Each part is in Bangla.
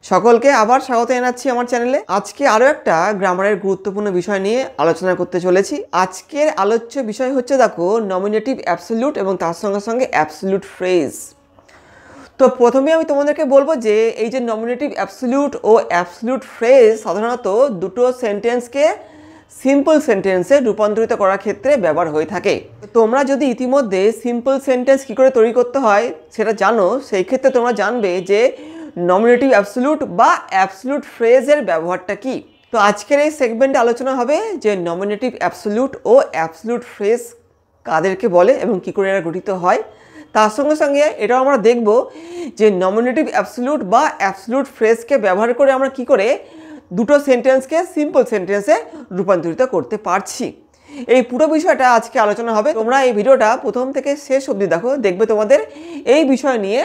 সকলকে আবার স্বাগত জানাচ্ছি আমার চ্যানেলে। আজকে আরও একটা গ্রামারের গুরুত্বপূর্ণ বিষয় নিয়ে আলোচনা করতে চলেছি। আজকের আলোচ্য বিষয় হচ্ছে দেখো নমিনেটিভ অ্যাবসলিউট এবং তার সঙ্গে সঙ্গে অ্যাবসলিউট ফ্রেজ। তো প্রথমে আমি তোমাদেরকে বলবো যে এই যে নমিনেটিভ অ্যাবসলিউট ও অ্যাবসলিউট ফ্রেজ সাধারণত দুটো সেন্টেন্সকে সিম্পল সেন্টেন্সে রূপান্তরিত করার ক্ষেত্রে ব্যবহার হয়ে থাকে। তোমরা যদি ইতিমধ্যে সিম্পল সেন্টেন্স কী করে তৈরি করতে হয় সেটা জানো, সেই ক্ষেত্রে তোমরা জানবে যে নমিনেটিভ অ্যাবসলিউট বা অ্যাবসলিউট ফ্রেজের ব্যবহারটা কি। তো আজকের এই সেগমেন্টে আলোচনা হবে যে নমিনেটিভ অ্যাবসলিউট ও অ্যাবসলিউট ফ্রেজ কাদেরকে বলে এবং কী করে এরা গঠিত হয়। তার সঙ্গে সঙ্গে এটাও আমরা দেখব যে নমিনেটিভ অ্যাবসলিউট বা অ্যাবসলিউট ফ্রেজকে ব্যবহার করে আমরা কী করে দুটো সেন্টেন্সকে সিম্পল সেন্টেন্সে রূপান্তরিত করতে পারছি। এই পুরো বিষয়টা আজকে আলোচনা হবে। তোমরা এই ভিডিওটা প্রথম থেকে শেষ অবধি দেখো, দেখবে তোমাদের এই বিষয় নিয়ে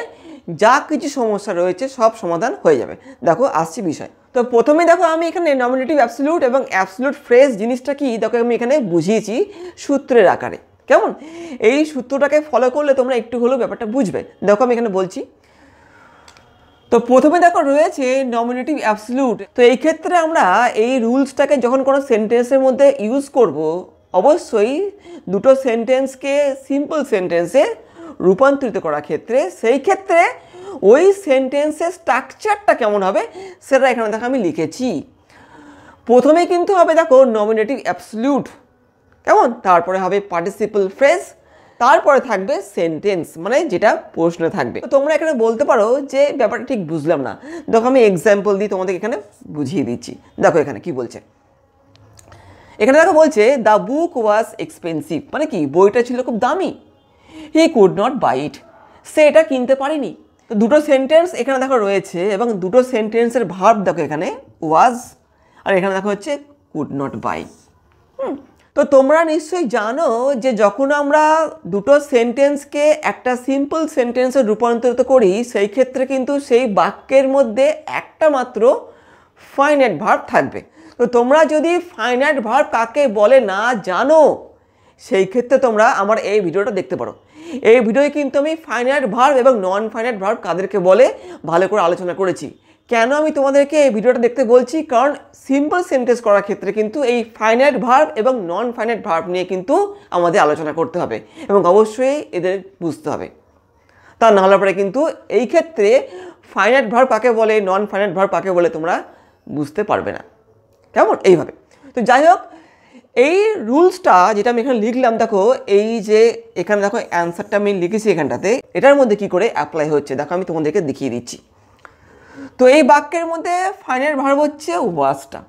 যা কিছু সমস্যা রয়েছে সব সমাধান হয়ে যাবে। দেখো আসছি বিষয়। তো প্রথমে দেখো আমি এখানে নমিনেটিভ অ্যাবসলিউট এবং অ্যাবসলিউট ফ্রেজ জিনিসটা কি দেখো আমি এখানে বুঝিয়েছি সূত্রের আকারে। কেমন? এই সূত্রটাকে ফলো করলে তোমরা একটু হলেও ব্যাপারটা বুঝবে। দেখো আমি এখানে বলছি। তো প্রথমে দেখো রয়েছে নমিনেটিভ অ্যাবসলিউট। তো এই ক্ষেত্রে আমরা এই রুলসটাকে যখন কোনো সেন্টেন্সের মধ্যে ইউজ করব, অবশ্যই দুটো সেন্টেন্সকে সিম্পল সেন্টেন্সে রূপান্তরিত করার ক্ষেত্রে সেই ক্ষেত্রে ওই সেন্টেন্সের স্ট্রাকচারটা কেমন হবে সেটা এখানে দেখো আমি লিখেছি। প্রথমেই কিন্তু হবে দেখো নমিনেটিভ অ্যাবসলিউট, কেমন? তারপরে হবে পার্টিসিপল ফ্রেজ, তারপরে থাকবে সেন্টেন্স, মানে যেটা প্রশ্ন থাকবে। তো তোমরা এখানে বলতে পারো যে ব্যাপারটা ঠিক বুঝলাম না। দেখো আমি এক্সাম্পল দিয়ে তোমাদের এখানে বুঝিয়ে দিচ্ছি। দেখো এখানে কি বলছে, এখানে দেখো বলছে দ্য বুক ওয়াজ এক্সপেন্সিভ, মানে কি বইটা ছিল খুব দামি। হি কুড নট বাই ইট, সে এটা কিনতে পারেনি। তো দুটো সেন্টেন্স এখানে দেখো রয়েছে এবং দুটো সেন্টেন্সের ভার্ব দেখো এখানে ওয়াজ আর এখানে দেখো হচ্ছে কুড নট বাই। তো তোমরা নিশ্চয়ই জানো যে যখন আমরা দুটো সেন্টেন্সকে একটা সিম্পল সেন্টেন্সে রূপান্তরিত করি সেই ক্ষেত্রে কিন্তু সেই বাক্যের মধ্যে একটা মাত্র ফাইনাইট ভার্ব থাকবে। তো তোমরা যদি ফাইনাইট ভার্ব কাকে বলে না জানো সেই ক্ষেত্রে তোমরা আমার এই ভিডিওটা দেখতে পারো। এই ভিডিওয়ে কিন্তু আমি ফাইনাইট ভার্ব এবং নন ফাইনাইট ভার্ব কাদেরকে বলে ভালো করে আলোচনা করেছি। কেন আমি তোমাদেরকে এই ভিডিওটা দেখতে বলছি, কারণ সিম্পল সেন্টেন্স করার ক্ষেত্রে কিন্তু এই ফাইনাইট ভার্ব এবং নন ফাইনাইট ভার্ব নিয়ে কিন্তু আমাদের আলোচনা করতে হবে এবং অবশ্যই এদের বুঝতে হবে। তা নাহলে পরে কিন্তু এই ক্ষেত্রে ফাইনাইট ভার্ব কাকে বলে নন ফাইনাইট ভার্ব কাকে বলে তোমরা বুঝতে পারবে না। কেমন? এইভাবে। তো যাই হোক, এই রুলসটা যেটা আমি এখানে লিখলাম দেখো, এই যে এখানে দেখো অ্যান্সারটা আমি লিখেছি এখানটাতে, এটার মধ্যে কি করে অ্যাপ্লাই হচ্ছে দেখো আমি তোমাদেরকে দেখিয়ে দিচ্ছি। তো এই বাক্যের মধ্যে ফাইনাইট ভার্ব হচ্ছে ওয়াজটা,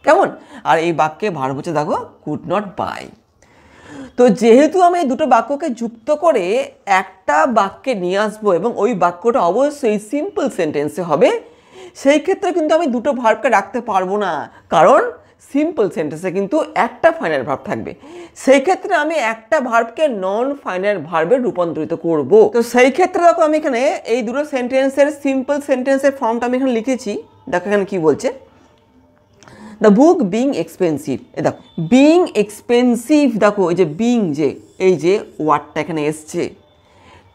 কেমন? আর এই বাক্যে ভার্ব হচ্ছে দেখো কুড নট বাই। তো যেহেতু আমি এই দুটো বাক্যকে যুক্ত করে একটা বাক্যে নিয়ে আসবো এবং ওই বাক্যটা অবশ্যই সিম্পল সেন্টেন্সে হবে, সেই ক্ষেত্রে কিন্তু আমি দুটো ভার্বকে রাখতে পারবো না, কারণ সিম্পল সেন্টেন্সে কিন্তু একটা ফাইনাইট ভার্ব থাকবে। সেই ক্ষেত্রে আমি একটা ভার্বকে নন ফাইনাইট ভার্বে রূপান্তরিত করব। তো সেই ক্ষেত্রে দেখো আমি এখানে এই দুটো সেন্টেন্সের সিম্পল সেন্টেন্সের ফর্মটা আমি এখানে লিখেছি। দেখো এখানে কি বলছে, দ্য বুক বিং এক্সপেন্সিভ। এ দেখো বিং এক্সপেন্সিভ, দেখো এই যে বিং, যে এই যে ওয়ার্ডটা এখানে এসছে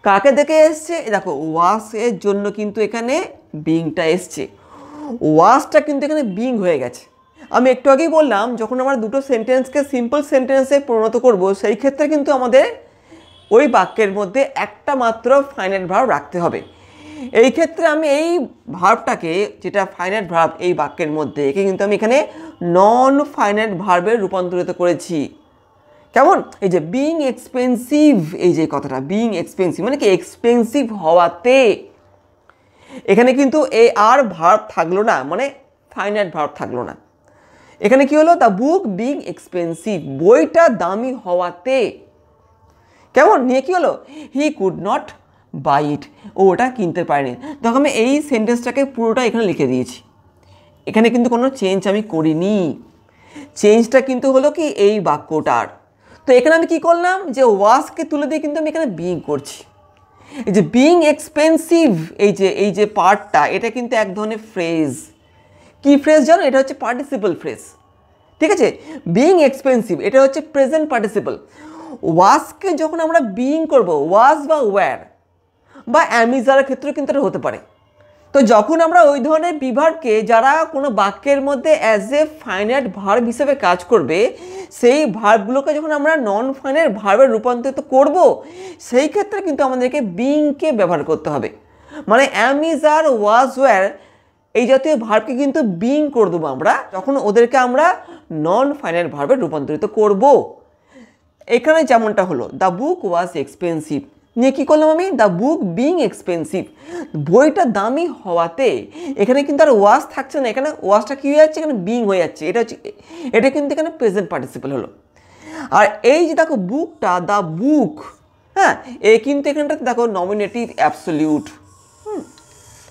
কাকে দেখে এসছে, দেখো ওয়াস এর জন্য কিন্তু এখানে বিংটা এসছে। ওয়াসটা কিন্তু এখানে বিং হয়ে গেছে। আমি একটু আগেই বললাম যখন আমরা দুটো সেন্টেন্সকে সিম্পল সেন্টেন্সে পরিণত করব সেই ক্ষেত্রে কিন্তু আমাদের ওই বাক্যের মধ্যে একটা মাত্র ফাইনাইট ভার্ব রাখতে হবে। এই ক্ষেত্রে আমি এই ভার্বটাকে, যেটা ফাইনাইট ভার্ব এই বাক্যের মধ্যে, একে কিন্তু আমি এখানে নন ফাইনাইট ভার্বে রূপান্তরিত করেছি। কেমন? এই যে বিং এক্সপেন্সিভ, এই যে কথাটা বিং এক্সপেন্সিভ মানে কি এক্সপেন্সিভ হওয়াতে, এখানে কিন্তু এই আর ভার্ব থাকলো না, মানে ফাইনাইট ভার্ব থাকলো না। এখানে কি হলো, দ্য বুক বিং এক্সপেন্সিভ, বইটা দামি হওয়াতে, কেমন? নিয়ে কি হলো, হি কুড নট বাই ইট, ও ওটা কিনতে পারেনি। দেখো আমি এই সেন্টেন্সটাকে পুরোটা এখানে লিখে দিয়েছি, এখানে কিন্তু কোনো চেঞ্জ আমি করিনি। চেঞ্জটা কিন্তু হলো কি এই বাক্যটার। তো এখানে আমি কি করলাম, যে ওয়াজকে তুলে দিয়ে কিন্তু আমি এখানে বিং করছি। এই যে বিং এক্সপেন্সিভ, এই যে পার্টটা, এটা কিন্তু এক ধরনের ফ্রেজ। কি ফ্রেজ জানো? এটা হচ্ছে পার্টিসিপল ফ্রেজ, ঠিক আছে? বিং এক্সপেন্সিভ এটা হচ্ছে প্রেজেন্ট পার্টিসিপল। ওয়াজকে যখন আমরা বিং করব, ওয়াজ বা ওয়্যার বা অ্যামিজারের ক্ষেত্রেও কিন্তু এটা হতে পারে, তো যখন আমরা ওই ধরনের বিভার্বকে যারা কোনো বাক্যের মধ্যে অ্যাজ এ ফাইনাইট ভার্ব হিসেবে কাজ করবে, সেই ভার্বগুলোকে যখন আমরা নন ফাইনাইট ভার্বে রূপান্তরিত করব, সেই ক্ষেত্রে কিন্তু আমাদেরকে বিংকে ব্যবহার করতে হবে। মানে am, is, are, was, wire এই জাতীয় ভার্বকে কিন্তু বিং করে দেবো আমরা যখন ওদেরকে আমরা নন ফাইনাইট ভার্বে রূপান্তরিত করব। এখানে যেমনটা হলো, দ্য বুক ওয়াজ এক্সপেন্সিভ, নিয়ে কী করলাম আমি, দ্য বুক বিং এক্সপেন্সিভ, বইটা দামি হওয়াতে এখানে কিন্তু আর ওয়াজ থাকছে না, এখানে ওয়াজটা কী হয়ে যাচ্ছে, এখানে বিং হয়ে যাচ্ছে। এটা কিন্তু এখানে প্রেজেন্ট পার্টিসিপল হলো। আর এই যে দেখো বুকটা, দ্য বুক, হ্যাঁ, এ কিন্তু এখানটাতে দেখো নমিনেটিভ অ্যাবসলিউট।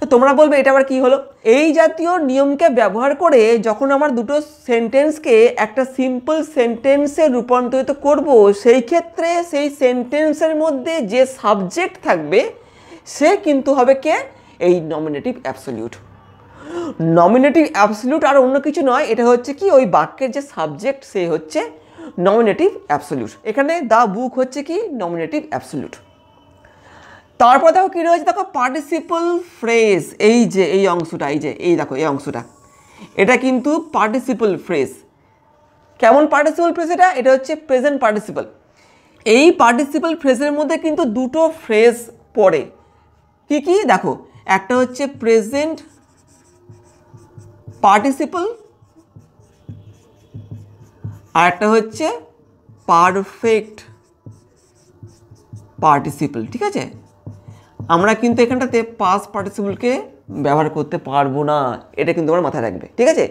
তো তোমরা বলবে এটা আবার কী হলো? এই জাতীয় নিয়মকে ব্যবহার করে যখন আমার দুটো সেন্টেন্সকে একটা সিম্পল সেন্টেন্সে রূপান্তরিত করব, সেই ক্ষেত্রে সেই সেন্টেন্সের মধ্যে যে সাবজেক্ট থাকবে সে কিন্তু হবে কে, এই নমিনেটিভ অ্যাবসলিউট। নমিনেটিভ অ্যাবসলিউট আর অন্য কিছু নয়, এটা হচ্ছে কি ওই বাক্যের যে সাবজেক্ট সে হচ্ছে নমিনেটিভ অ্যাবসলিউট। এখানে দ্য বুক হচ্ছে কি নমিনেটিভ অ্যাবসলিউট। তারপর দেখো কী রয়েছে, দেখো পার্টিসিপল ফ্রেজ, এই যে এই অংশটা, এই দেখো এই অংশটা, এটা কিন্তু পার্টিসিপল ফ্রেজ। কেমন পার্টিসিপল ফ্রেজ? এটা হচ্ছে প্রেজেন্ট পার্টিসিপল। এই পার্টিসিপল ফ্রেজের মধ্যে কিন্তু দুটো ফ্রেজ পড়ে। কি কি দেখো, একটা হচ্ছে প্রেজেন্ট পার্টিসিপল আর একটা হচ্ছে পারফেক্ট পার্টিসিপল। ঠিক আছে, আমরা কিন্তু এখানটাতে পাস্ট পার্টিসিপলকে ব্যবহার করতে পারবো না, এটা কিন্তু আমার মাথায় রাখবে। ঠিক আছে,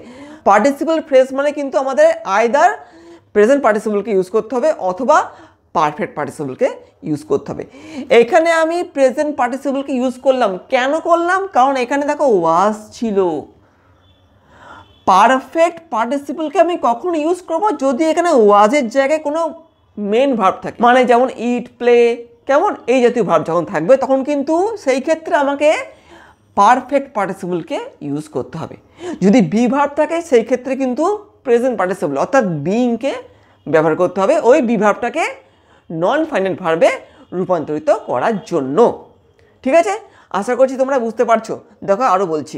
পার্টিসিপল ফ্রেজ মানে কিন্তু আমাদের আইদার প্রেজেন্ট পার্টিসিপলকে ইউজ করতে হবে অথবা পারফেক্ট পার্টিসিপলকে ইউজ করতে হবে। এখানে আমি প্রেজেন্ট পার্টিসিপলকে ইউজ করলাম, কেন করলাম? কারণ এখানে দেখো ওয়াজ ছিল। পারফেক্ট পার্টিসিপলকে আমি কখন ইউজ করব? যদি এখানে ওয়াজের জায়গায় কোনো মেন ভার্ব থাকে, মানে যেমন ইট, প্লে, কেমন এই জাতীয় ভার্ব যখন থাকবে, তখন কিন্তু সেই ক্ষেত্রে আমাকে পারফেক্ট পার্টিসিপলকে ইউজ করতে হবে। যদি বি ভার্ব থাকে সেই ক্ষেত্রে কিন্তু প্রেজেন্ট পার্টিসিপল অর্থাৎ বিংকে ব্যবহার করতে হবে ওই বি ভার্বটাকে নন ফাইনাইট ভার্বে রূপান্তরিত করার জন্য। ঠিক আছে, আশা করছি তোমরা বুঝতে পারছো। দেখো আরও বলছি।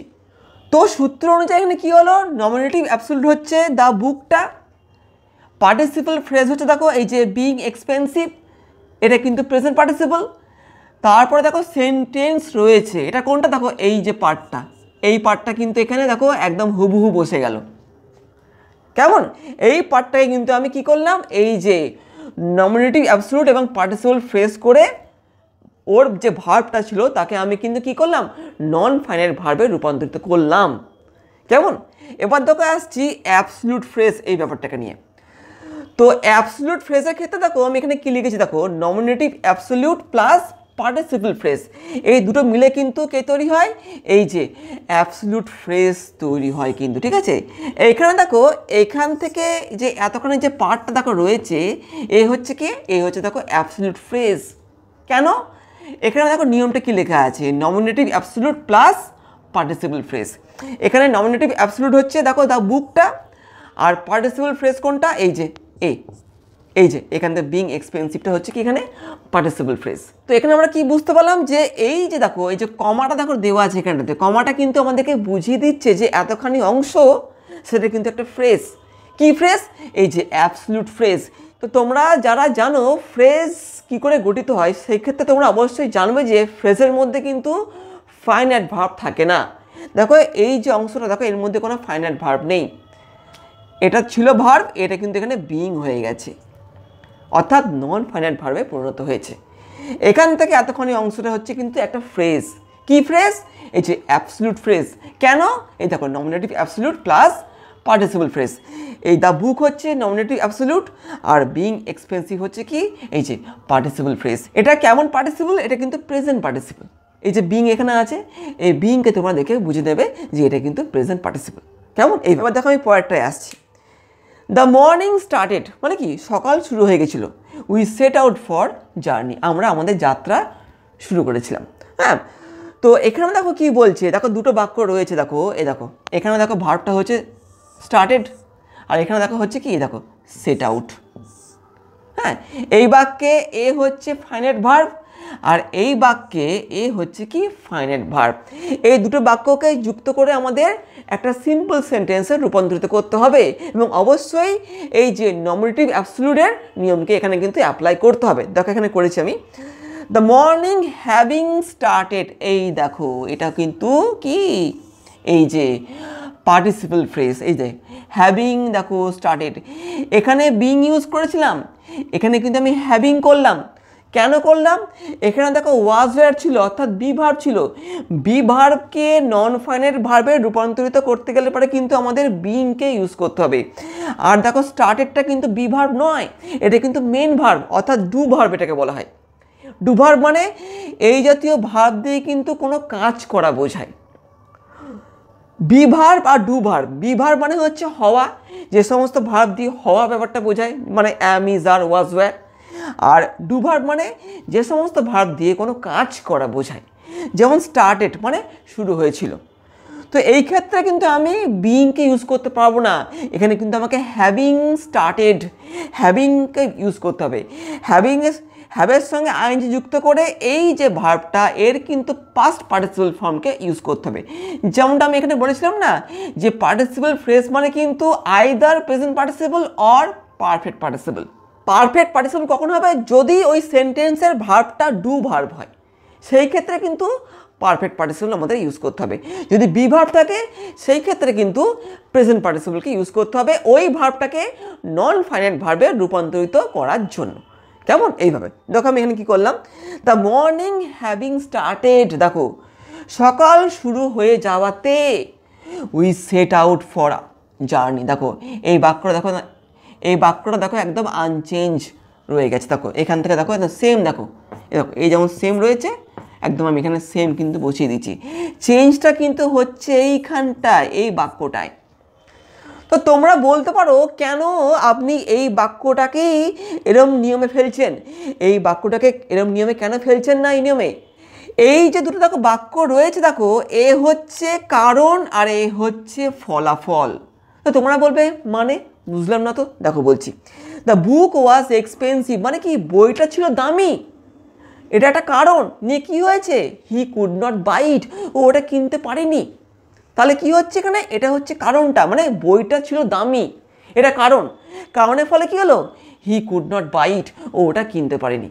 তো সূত্র অনুযায়ী এখানে কী হলো, নমিনেটিভ অ্যাবসলিউট হচ্ছে দ্য বুকটা, পার্টিসিপল ফ্রেজ হচ্ছে দেখো এই যে বিং এক্সপেন্সিভ, এটা কিন্তু প্রেজেন্ট পার্টিসিপল। তারপরে দেখো সেন্টেন্স রয়েছে, এটা কোনটা দেখো এই যে পার্টটা, এই পার্টটা কিন্তু এখানে দেখো একদম হুবহু বসে গেল। কেমন এই পার্টটাকে কিন্তু আমি কি করলাম, এই যে নমিনেটিভ অ্যাবসলিউট এবং পার্টিসিপল ফ্রেজ করে ওর যে ভার্বটা ছিল তাকে আমি কিন্তু কি করলাম, নন ফাইনাইট ভার্বে রূপান্তরিত করলাম। কেমন, এবার দেখো আসছি অ্যাবসলিউট ফ্রেজ এই ব্যাপারটাকে নিয়ে। তো অ্যাবসলিউট ফ্রেজের ক্ষেত্রে দেখো আমি এখানে কি লিখেছি, দেখো nominative absolute plus participle phrase, এই দুটো মিলে কিন্তু কে তৈরি হয়, এই যে অ্যাবসলিউট ফ্রেজ তৈরি হয় কিন্তু। ঠিক আছে, এইখানে দেখো এখান থেকে যে এতক্ষণে যে পার্টটা দেখো রয়েছে, এই হচ্ছে কি, এই হচ্ছে দেখো অ্যাবসলিউট ফ্রেজ। কেন, এখানে দেখো নিয়মটা কি লেখা আছে, nominative absolute plus participle phrase. এখানে নমিনেটিভ অ্যাবসলিউট হচ্ছে দেখো দ্য বুকটা, আর পার্টিসিপল ফ্রেজ কোনটা, এই যে এই যে এখান থেকে বিং এক্সপেন্সিভটা হচ্ছে কি এখানে পার্টিসিপল ফ্রেজ। তো এখানে আমরা কি বুঝতে পারলাম, যে এই যে দেখো এই যে কমাটা দেখো দেওয়া আছে এখানটাতে, কমাটা কিন্তু আমাদেরকে বুঝিয়ে দিচ্ছে যে এতখানি অংশ সেটা কিন্তু একটা ফ্রেজ। কি ফ্রেজ, এই যে অ্যাবসলিউট ফ্রেজ। তো তোমরা যারা জানো ফ্রেজ কি করে গঠিত হয়, সেই ক্ষেত্রে তোমরা অবশ্যই জানবে যে ফ্রেজের মধ্যে কিন্তু ফাইনাইট ভার্ব থাকে না। দেখো এই যে অংশটা দেখো এর মধ্যে কোনো ফাইনাইট ভার্ব নেই, এটা ছিল ভার্ব, এটা কিন্তু এখানে বিং হয়ে গেছে অর্থাৎ নন ফাইনাইট ভার্বে পরিণত হয়েছে। এখান থেকে এতক্ষণই অংশটা হচ্ছে কিন্তু একটা ফ্রেজ। কি ফ্রেজ, এই যে অ্যাবসলিউট ফ্রেজ। কেন, এই দেখো nominative absolute plus participle phrase. এই দ্য বুক হচ্ছে নমিনেটিভ অ্যাবসলিউট আর বিং এক্সপেন্সিভ হচ্ছে কি এই যে পার্টিসিপল ফ্রেজ। এটা কেমন পার্টিসিপল, এটা কিন্তু প্রেজেন্ট পার্টিসিপল। এই যে বিং এখানে আছে, এই বিংকে তোমরা দেখে বুঝে নেবে যে এটা কিন্তু প্রেজেন্ট পার্টিসিপল। কেমন, এইভাবে দেখো আমি পরেরটায় আসছি। দ্য মর্নিং স্টার্টেড মানে কি, সকাল শুরু হয়ে গেছিলো। We set out for journey, আমরা আমাদের যাত্রা শুরু করেছিলাম। হ্যাঁ, তো এখানে দেখো কি বলছে, দেখো দুটো বাক্য রয়েছে, দেখো এই দেখো এখানে দেখো ভার্বটা হচ্ছে স্টার্টেড আর এখানে দেখো হচ্ছে কি দেখো সেট আউট। হ্যাঁ, এই বাক্যে এ হচ্ছে ফাইনাইট ভার্ব আর এই বাক্যে এ হচ্ছে কি ফাইনাইট ভার্ব। এই দুটো বাক্যকে যুক্ত করে আমাদের একটা সিম্পল সেন্টেন্সে রূপান্তরিত করতে হবে এবং অবশ্যই এই যে নমিনেটিভ অ্যাবসলিউটের নিয়মকে এখানে কিন্তু অ্যাপ্লাই করতে হবে। দেখো এখানে করেছি আমি, দ্য মর্নিং হ্যাভিং স্টার্টেড। এই দেখো এটা কিন্তু কি, এই যে পার্টিসিপল ফ্রেজ, এই যে হ্যাভিং দেখো স্টার্টেড, এখানে বিং ইউজ করেছিলাম, এখানে কিন্তু আমি হ্যাভিং করলাম। কেন করলাম? এখানে দেখো ওয়াজ ভার্ব ছিল, অর্থাৎ বি ভার্ব ছিল। বি ভার্বকে নন ফাইনাইট ভার্বে রূপান্তরিত করতে গেলে পরে কিন্তু আমাদের বিংকে ইউজ করতে হবে। আর দেখো স্টার্টেডটা কিন্তু বি ভার্ব নয়, এটা কিন্তু মেন ভার্ব, অর্থাৎ ডু ভার্ব এটাকে বলা হয়। ডু ভার্ব মানে এই জাতীয় ভার্ব দিয়ে কিন্তু কোনো কাজ করা বোঝায়। বি ভার্ব আর ডু ভার্ব, বি ভার্ব মানে হচ্ছে হওয়া, যে সমস্ত ভার্ব দিয়ে হওয়া ব্যাপারটা বোঝায়, মানে am, is, are, was, were. আর ডু ভার্ব মানে যে সমস্ত ভার্ব দিয়ে কোনো কাজ করা বোঝায়, যেমন স্টার্টেড মানে শুরু হয়েছিল। তো এই ক্ষেত্রে কিন্তু আমি বিংকে ইউজ করতে পারবো না, এখানে কিন্তু আমাকে হ্যাভিং স্টার্টেড, হ্যাভিংকে ইউজ করতে হবে। হ্যাভের সঙ্গে আইএনজি যুক্ত করে এই যে ভার্বটা এর কিন্তু পাস্ট পার্টিসিপল ফর্মকে ইউজ করতে হবে। যেমনটা আমি এখানে বলেছিলাম না, যে পার্টিসিপল ফ্রেজ মানে কিন্তু either present participle or perfect participle. Perfect participle কখন হবে? যদি ওই সেন্টেন্সের ভার্বটা ডু ভার্ব হয়, সেই ক্ষেত্রে কিন্তু পারফেক্ট পার্টিসিপল আমাদের ইউজ করতে হবে। যদি বি ভার্ব থাকে সেই ক্ষেত্রে কিন্তু প্রেজেন্ট পার্টিসিপলকে ইউজ করতে হবে ওই ভার্বটাকে নন ফাইনাইট ভার্বে রূপান্তরিত করার জন্য। কেমন? এইভাবে দেখো আমি এখানে কি করলাম, দ্য মর্নিং হ্যাভিং স্টার্টেড, দেখো সকাল শুরু হয়ে যাওয়াতে we set out for journey. দেখো এই বাক্যটা দেখো, এই বাক্যটা দেখো একদম আনচেঞ্জ রয়ে গেছে। দেখো এখান থেকে দেখো সেম, দেখো এই যেমন সেম রয়েছে, একদম আমি এখানে সেম কিন্তু বসিয়ে দিচ্ছি। চেঞ্জটা কিন্তু হচ্ছে এইখানটায়, এই বাক্যটায়। তো তোমরা বলতে পারো কেন আপনি এই বাক্যটাকেই এরম নিয়মে ফেলছেন, এই বাক্যটাকে এরম নিয়মে কেন ফেলছেন না এই নিয়মে? এই যে দুটো দেখো বাক্য রয়েছে, দেখো এ হচ্ছে কারণ আর এ হচ্ছে ফলাফল। তো তোমরা বলবে মানে বুঝলাম না তো, দেখো বলছি, দ্য বুক ওয়াজ এক্সপেন্সিভ মানে কি বইটা ছিল দামি, এটা একটা কারণ। নিয়ে কি হয়েছে? হি কুড নট বাই ইট, ও ওটা কিনতে পারেনি। তাহলে কি হচ্ছে এখানে? এটা হচ্ছে কারণটা, মানে বইটা ছিল দামি, এটা কারণ। কারণের ফলে কি হলো? হি কুড নট বাই ইট, ও ওটা কিনতে পারেনি।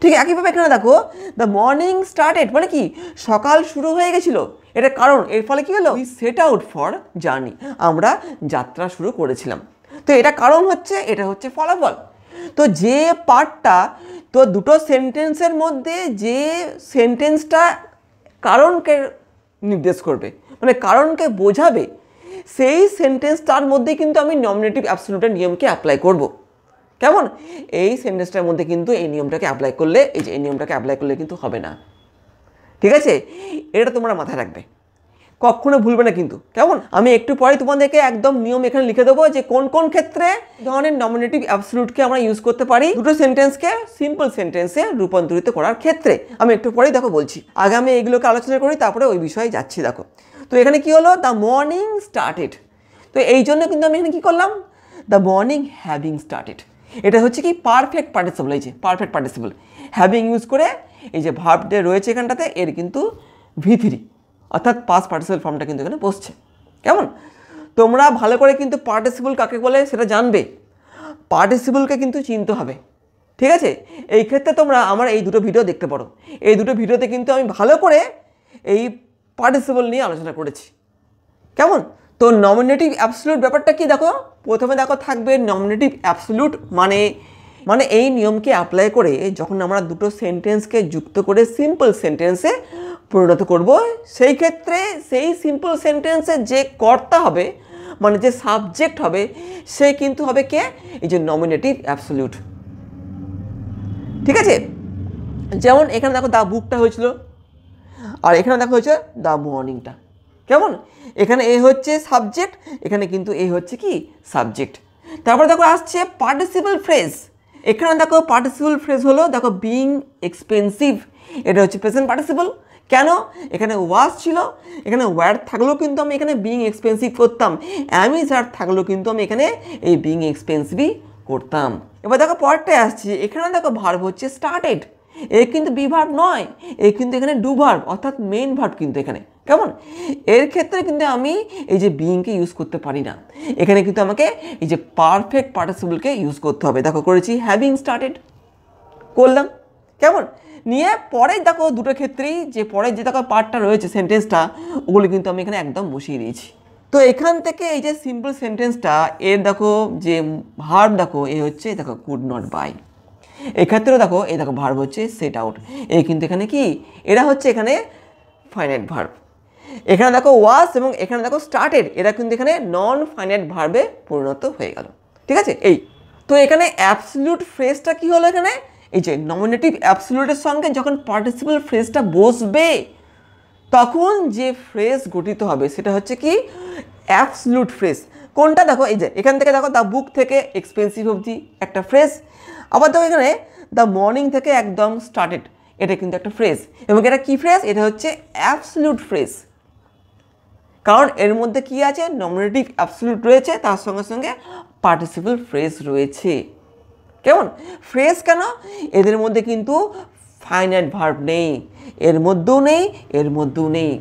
ঠিক একইভাবে এখানে দেখো দ্য মর্নিং স্টার্টেড মানে কি সকাল শুরু হয়ে গেছিল, এটা কারণ। এর ফলে কি হলো? We set out for journey, আমরা যাত্রা শুরু করেছিলাম। তো এটা কারণ হচ্ছে, এটা হচ্ছে ফলাফল। তো যে পার্টটা, তো দুটো সেন্টেন্সের মধ্যে যে সেন্টেন্সটা কারণকে নির্দেশ করবে, মানে কারণকে বোঝাবে, সেই সেন্টেন্সটার মধ্যে কিন্তু আমি নমিনেটিভ অ্যাবসলিউটের নিয়মকে অ্যাপ্লাই করব। কেমন? এই সেন্টেন্সটার মধ্যে কিন্তু এই নিয়মটাকে অ্যাপ্লাই করলে, এই যে এই নিয়মটাকে অ্যাপ্লাই করলে কিন্তু হবে না। ঠিক আছে? এটা তোমরা মাথায় রাখবে, কখনো ভুলবে না কিন্তু। কেমন? আমি একটু পরে তোমাদেরকে একদম নিয়ম এখানে লিখে দেবো যে কোন কোন ক্ষেত্রে ধরনের নমিনেটিভ অ্যাবসলিউটকে আমরা ইউজ করতে পারি দুটো সেন্টেন্সকে সিম্পল সেন্টেন্সে রূপান্তরিত করার ক্ষেত্রে। আমি একটু পরেই দেখো বলছি, আগে আমি এইগুলোকে আলোচনা করি, তারপরে ওই বিষয়ে যাচ্ছি। দেখো তো এখানে কি হলো? The morning started. তো এই জন্য কিন্তু আমি এখানে কি করলাম? দ্য মর্নিং হ্যাভিং স্টার্টেড, এটা হচ্ছে কি পারফেক্ট পার্টিসিপল। এই যে পারফেক্ট পার্টিসিপল হ্যাভিং ইউজ করে এই যে ভার্বটা রয়েছে এখানটাতে, এর কিন্তু V3 অর্থাৎ পাস্ট পার্টিসিপল ফর্মটা কিন্তু এখানে বসছে। কেমন? তোমরা ভালো করে কিন্তু পার্টিসিপল কাকে বলে সেটা জানবে, পার্টিসিপলকে কিন্তু চিনতে হবে। ঠিক আছে? এই ক্ষেত্রে তোমরা আমার এই দুটো ভিডিও দেখতে পারো, এই দুটো ভিডিওতে কিন্তু আমি ভালো করে এই পার্টিসিপল নিয়ে আলোচনা করেছি। কেমন? তো নমিনেটিভ অ্যাবসলিউট ব্যাপারটা কি দেখো, প্রথমে দেখো থাকবে নমিনেটিভ অ্যাবসলিউট মানে এই নিয়মকে অ্যাপ্লাই করে যখন আমরা দুটো সেন্টেন্সকে যুক্ত করে সিম্পল সেন্টেন্সে পরিণত করব, সেই ক্ষেত্রে সেই সিম্পল সেন্টেন্সে যে কর্তা হবে, মানে যে সাবজেক্ট হবে, সে কিন্তু হবে কে? এই যে নমিনেটিভ অ্যাবসলিউট। ঠিক আছে? যেমন এখানে দেখো দ্য বুকটা হয়েছিল, আর এখানে দেখো হয়েছে দ্য মর্নিংটা। কেমন? এখানে এ হচ্ছে সাবজেক্ট, এখানে কিন্তু এ হচ্ছে কি সাবজেক্ট। তারপরে দেখো আসছে পার্টিসিপল ফ্রেজ। এখানে দেখো পার্টিসিপল ফ্রেজ হলো দেখো বিং এক্সপেন্সিভ, এটা হচ্ছে প্রেজেন্ট পার্টিসিপল। কেন? এখানে ওয়াজ ছিল, এখানে ওয়ার থাকলেও কিন্তু আমি এখানে বিং এক্সপেন্সিভ করতাম, অ্যামিজ আর থাকলেও কিন্তু আমি এখানে এই বিং এক্সপেন্সিভই করতাম। এবার দেখো পরেরটায় আসছি, এখানে দেখো ভার্ব হচ্ছে স্টার্টেড, এ কিন্তু বি ভার্ব নয়, এ কিন্তু এখানে ডু ভার্ব অর্থাৎ মেইন ভার্ব কিন্তু এখানে। কেমন? এর ক্ষেত্রে কিন্তু আমি এই যে বিইংকে ইউজ করতে পারি না, এখানে কিন্তু আমাকে এই যে পারফেক্ট পার্টিসিপলকে ইউজ করতে হবে। দেখো করেছি হ্যাভিং স্টার্টেড, করলাম। কেমন? নিয়ে পরে দেখো দুটো ক্ষেত্রেই যে পরের যে দেখো পার্টটা রয়েছে সেন্টেন্সটা, ওগুলো কিন্তু আমি এখানে একদম বসিয়ে দিয়েছি। তো এখান থেকে এই যে সিম্পল সেন্টেন্সটা, এর দেখো যে ভার্ব দেখো এ হচ্ছে দেখো কুড নট বাই। এক্ষেত্রেও দেখো এই দেখো ভার্ব হচ্ছে সেট আউট। এই কিন্তু এখানে কি, এরা হচ্ছে এখানে ফাইনাইট ভার্ব। এখানে দেখো ওয়াজ এবং এখানে দেখো স্টার্টেড, এরা কিন্তু এখানে নন ফাইনাইট ভার্বে পরিণত হয়ে গেল। ঠিক আছে? এই তো এখানে অ্যাবসলিউট ফ্রেজটা কি হলো, এখানে এই যে নমিনেটিভ অ্যাবসলিউটের সঙ্গে যখন পার্টিসিপল ফ্রেজটা বসবে তখন যে ফ্রেজ গঠিত হবে সেটা হচ্ছে কি অ্যাবসলিউট ফ্রেজ। কোনটা? দেখো এই যে এখান থেকে দেখো দ্য বুক থেকে এক্সপেন্সিভ অবধি একটা ফ্রেজ, আবার দেখো এখানে দ্য মর্নিং থেকে একদম স্টার্টেড, এটা কিন্তু একটা ফ্রেজ। এবং এটা কি ফ্রেজ? এটা হচ্ছে অ্যাবসলিউট ফ্রেজ, কারণ এর মধ্যে কি আছে, নমিনেটিভ অ্যাবসলিউট রয়েছে, তার সঙ্গে সঙ্গে পার্টিসিপল ফ্রেজ রয়েছে। কেমন? ফ্রেজ কেন? এদের মধ্যে কিন্তু ফাইনাইট ভার্ব নেই, এর মধ্যেও নেই, এর মধ্যেও নেই।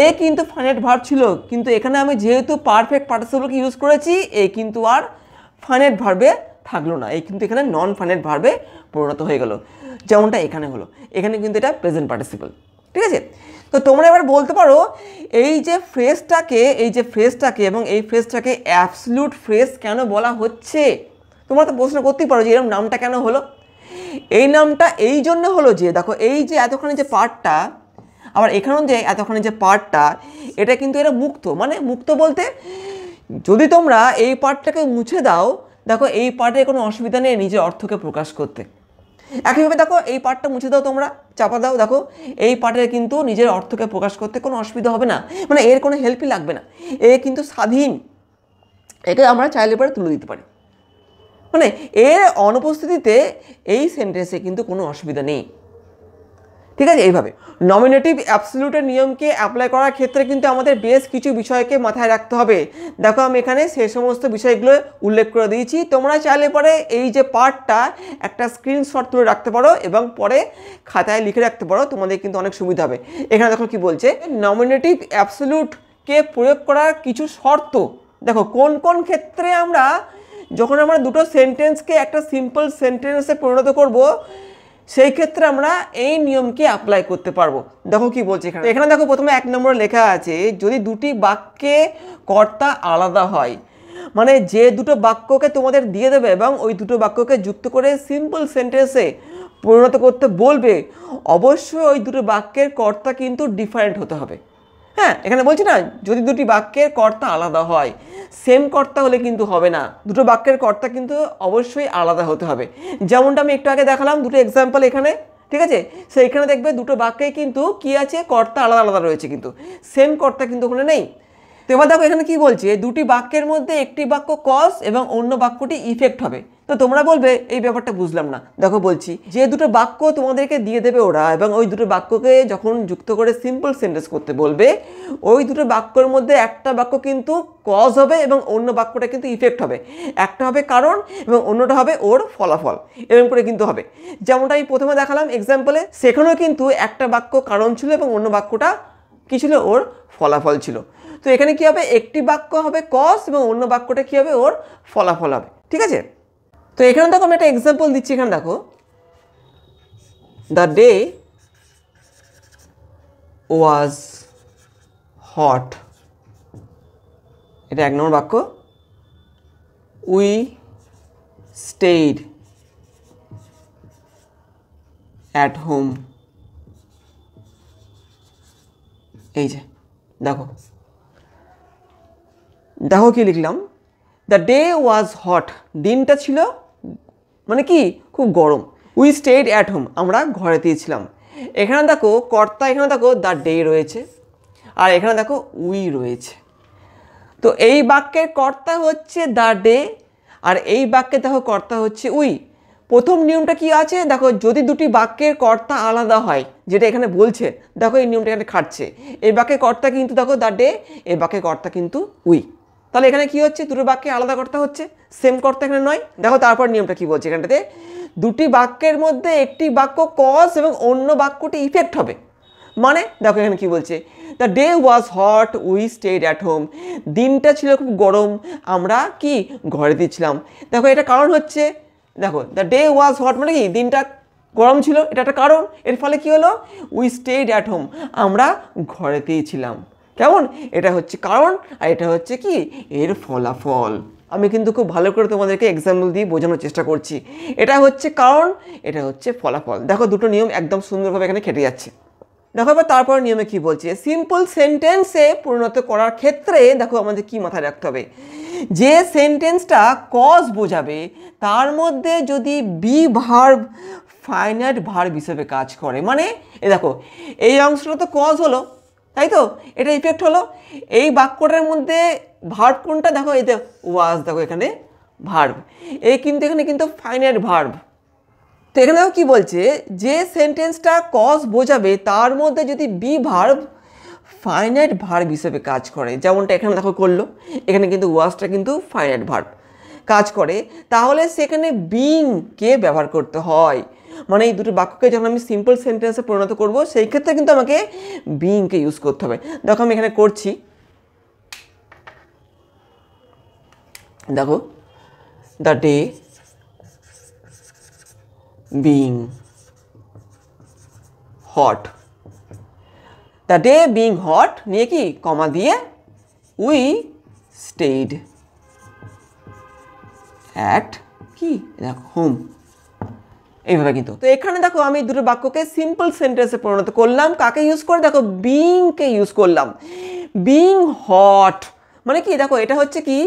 এ কিন্তু ফাইনাইট ভার্ব ছিল, কিন্তু এখানে আমি যেহেতু পারফেক্ট পার্টিসিপলকে ইউজ করেছি, এ কিন্তু আর ফাইনাইট ভার্বে থাকলো না, এই কিন্তু এখানে নন ফাইনাইট ভার্বে পরিণত হয়ে গেল, যেমনটা এখানে হলো। এখানে কিন্তু এটা প্রেজেন্ট পার্টিসিপল। ঠিক আছে? তো তোমরা এবার বলতে পারো এই যে ফ্রেজটাকে এবং এই ফ্রেজটাকে অ্যাবসলিউট ফ্রেজ কেন বলা হচ্ছে? তোমরা তো প্রশ্ন করতেই পারো যে এরকম নামটা কেন হলো। এই নামটা এই জন্য হলো যে দেখো এই যে এতখানি যে পার্টটা, আবার এখানেও যে এতখানি যে পার্টটা, এটা কিন্তু এরা মুক্ত। মানে মুক্ত বলতে যদি তোমরা এই পার্টটাকে মুছে দাও, দেখো এই পার্টের কোনো অসুবিধা নেই নিজের অর্থকে প্রকাশ করতে। একইভাবে দেখো এই পার্টটা মুছে দাও, তোমরা চাপা দাও, দেখো এই পার্টের কিন্তু নিজের অর্থকে প্রকাশ করতে কোনো অসুবিধা হবে না, মানে এর কোনো হেল্পই লাগবে না, এ কিন্তু স্বাধীন, একে আমরা চাইলে পরে তুলে দিতে পারি। মানে এর অনুপস্থিতিতে এই সেন্টেন্সে কিন্তু কোনো অসুবিধা নেই। ঠিক আছে? এইভাবে নমিনেটিভ অ্যাবসলিউটের নিয়মকে অ্যাপ্লাই করার ক্ষেত্রে কিন্তু আমাদের বেশ কিছু বিষয়কে মাথায় রাখতে হবে। দেখো আমি এখানে সেই সমস্ত বিষয়গুলো উল্লেখ করে দিয়েছি, তোমরা চাইলে পরে এই যে পার্টটা একটা স্ক্রিনশট তুলে রাখতে পারো এবং পরে খাতায় লিখে রাখতে পারো, তোমাদের কিন্তু অনেক সুবিধা হবে। এখানে দেখো কি বলছে, নমিনেটিভ অ্যাবসলিউটকে প্রয়োগ করার কিছু শর্ত। দেখো কোন কোন ক্ষেত্রে আমরা যখন আমরা দুটো সেন্টেন্সকে একটা সিম্পল সেন্টেন্সে পরিণত করব, সেই ক্ষেত্রে আমরা এই নিয়মকে অ্যাপ্লাই করতে পারবো। দেখো কি বলছে এখানে, এখানে দেখো প্রথমে 1 নম্বরে লেখা আছে যদি দুটি বাক্যে কর্তা আলাদা হয়, মানে যে দুটো বাক্যকে তোমাদের দিয়ে দেবে এবং ওই দুটো বাক্যকে যুক্ত করে সিম্পল সেন্টেন্সে পরিণত করতে বলবে, অবশ্যই ওই দুটো বাক্যের কর্তা কিন্তু ডিফারেন্ট হতে হবে। হ্যাঁ, এখানে বলছি না যদি দুটি বাক্যের কর্তা আলাদা হয়, সেম কর্তা হলে কিন্তু হবে না, দুটো বাক্যের কর্তা কিন্তু অবশ্যই আলাদা হতে হবে। যেমনটা আমি একটু আগে দেখালাম দুটো এক্সাম্পল এখানে। ঠিক আছে? সেইখানে দেখবে দুটো বাক্যে কিন্তু কি আছে, কর্তা আলাদা আলাদা রয়েছে, কিন্তু সেম কর্তা কিন্তু ওখানে নেই। তো এবার দেখো এখানে কি বলছে, দুটি বাক্যের মধ্যে একটি বাক্য কজ এবং অন্য বাক্যটি ইফেক্ট হবে। তো তোমরা বলবে এই ব্যাপারটা বুঝলাম না। দেখো বলছি, যে দুটো বাক্য তোমাদেরকে দিয়ে দেবে ওরা এবং ওই দুটো বাক্যকে যখন যুক্ত করে সিম্পল সেন্টেন্স করতে বলবে, ওই দুটো বাক্যের মধ্যে একটা বাক্য কিন্তু কজ হবে এবং অন্য বাক্যটা কিন্তু ইফেক্ট হবে। একটা হবে কারণ এবং অন্যটা হবে ওর ফলাফল, এরকম করে কিন্তু হবে। যেমনটা আমি প্রথমে দেখালাম এক্সাম্পলে, সেখানেও কিন্তু একটা বাক্য কারণ ছিল এবং অন্য বাক্যটা কী ছিল, ওর ফলাফল ছিল। তো এখানে কি হবে, একটি বাক্য হবে কজ এবং অন্য বাক্যটা কি হবে, ওর ফলাফল হবে। ঠিক আছে? তো এখানে দেখো আমি একটা এক্সাম্পল দিচ্ছি, এখানে দেখো দ্য ডে ওয়াজ হট, এটা 1 নম্বর বাক্য। উই স্টেইড অ্যাট হোম, এই যে দেখো দেখো কি লিখলাম, দ্য ডে ওয়াজ হট, দিনটা ছিল মানে কি খুব গরম। উই স্টেড অ্যাট হোম, আমরা ঘরেতেই ছিলাম। এখানে দেখো কর্তা, এখানে দেখো দ্য ডে রয়েছে আর এখানে দেখো উই রয়েছে। তো এই বাক্যের কর্তা হচ্ছে দ্য ডে আর এই বাক্যে দেখো কর্তা হচ্ছে উই। প্রথম নিয়মটা কি আছে, দেখো যদি দুটি বাক্যের কর্তা আলাদা হয়, যেটা এখানে বলছে, দেখো এই নিয়মটা এখানে খাটছে। এই বাক্যের কর্তা কিন্তু দেখো দ্য ডে, এই বাক্যের কর্তা কিন্তু উই। তাহলে এখানে কি হচ্ছে, দুটো বাক্যে আলাদা করতে হচ্ছে, সেম করতে এখানে নয়। দেখো তারপর নিয়মটা কি বলছে এখানটাতে, দুটি বাক্যের মধ্যে একটি বাক্য কজ এবং অন্য বাক্যটি ইফেক্ট হবে। মানে দেখো এখানে কি বলছে, the day was hot we stayed at home, দিনটা ছিল খুব গরম, আমরা কি ঘরে দিয়েছিলাম। দেখো এটা কারণ হচ্ছে, দেখো দ্য ডে ওয়াজ হট মানে কি দিনটা গরম ছিল, এটা একটা কারণ। এর ফলে কি হলো, উই স্টেড অ্যাট হোম, আমরা ঘরেতেই ছিলাম। কেমন, এটা হচ্ছে কারণ আর এটা হচ্ছে কি এর ফলাফল। আমি কিন্তু খুব ভালো করে তোমাদেরকে এক্সাম্পল দিয়ে বোঝানোর চেষ্টা করছি। এটা হচ্ছে কারণ, এটা হচ্ছে ফলাফল। দেখো দুটো নিয়ম একদম সুন্দরভাবে এখানে খেটে যাচ্ছে। দেখো এবার তারপর নিয়মে কি বলছে, সিম্পল সেন্টেন্সে পরিণত করার ক্ষেত্রে দেখো আমাদের কি মাথায় রাখতে হবে, যে সেন্টেন্সটা কজ বোঝাবে তার মধ্যে যদি বি ভার্ব ফাইনাইট ভার্ব হিসেবে কাজ করে। মানে এ দেখো এই অংশটা তো কজ হলো, তাই তো, এটা ইফেক্ট হলো। এই বাক্যটার মধ্যে ভার্ব কোনটা, দেখো এই ওয়াজ, দেখো এখানে ভার্ব, এই কিন্তু এখানে কিন্তু ফাইনাইট ভার্ব। তো এখানে দেখো কি বলছে, যে সেন্টেন্সটা কজ বোঝাবে তার মধ্যে যদি বি ভার্ব ফাইনাইট ভার্ব হিসেবে কাজ করে, যেমনটা এখানে দেখো করলো, এখানে কিন্তু ওয়াজটা কিন্তু ফাইনাইট ভার্ব কাজ করে, তাহলে সেখানে বিংকে ব্যবহার করতে হয়। মানে এই দুটো বাক্যকে যখন আমি সিম্পল সেন্টেন্সে পরিণত করব সেই ক্ষেত্রে কিন্তু আমাকে বিংকে ইউজ করতে হবে। দেখো আমি এখানে করছি, দেখো the day being hot, the day being hot নিয়ে কি কমা দিয়ে we stayed at কি দেখো হোম, এইভাবে কিন্তু। তো এখানে দেখো আমি দুটো বাক্যকে সিম্পল সেন্টেন্সে পরিণত করলাম, কাকে ইউজ করে, দেখো বিংকে ইউজ করলাম। বিং হট মানে কি, দেখো এটা হচ্ছে কি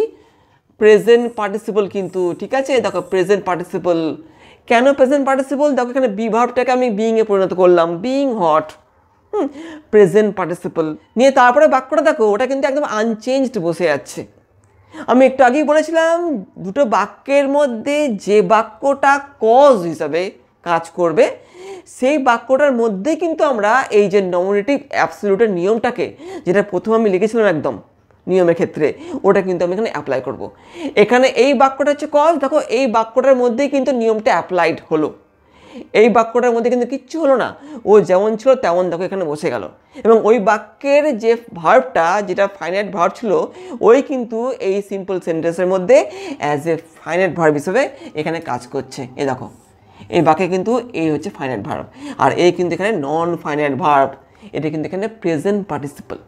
প্রেজেন্ট পার্টিসিপল কিন্তু, ঠিক আছে। দেখো প্রেজেন্ট পার্টিসিপল, কেন প্রেজেন্ট পার্টিসিপল, দেখো এখানে বি ভার্বটাকে আমি বিংয়ে পরিণত করলাম, বিং হট, প্রেজেন্ট পার্টিসিপল নিয়ে। তারপরে বাক্যটা দেখো ওটা কিন্তু একদম আনচেঞ্জড বসে যাচ্ছে। আমি একটু আগেই বলেছিলাম দুটো বাক্যের মধ্যে যে বাক্যটা কজ হিসাবে কাজ করবে সেই বাক্যটার মধ্যে কিন্তু আমরা এই যে নমিনেটিভ অ্যাবসলিউটের নিয়মটাকে, যেটা প্রথমে আমি লিখেছিলাম একদম নিয়মের ক্ষেত্রে, ওটা কিন্তু আমি এখানে অ্যাপ্লাই করব। এখানে এই বাক্যটা হচ্ছে কজ, দেখো এই বাক্যটার মধ্যেই কিন্তু নিয়মটা অ্যাপ্লাইড হলো। এই বাক্যটার মধ্যে কিন্তু কিচ্ছু হলো না, ও যেমন ছিল তেমন দেখো এখানে বসে গেল। এবং ওই বাক্যের যে ভার্বটা, যেটা ফাইনাইট ভার্ব ছিল, ওই কিন্তু এই সিম্পল সেন্টেন্সের মধ্যে অ্যাজ এ ফাইনাইট ভার্ব হিসেবে এখানে কাজ করছে। এ দেখো এই বাক্যে কিন্তু এই হচ্ছে ফাইনাইট ভার্ব, আর এই কিন্তু এখানে নন ফাইনাইট ভার্ব, এটা কিন্তু এখানে প্রেজেন্ট পার্টিসিপল।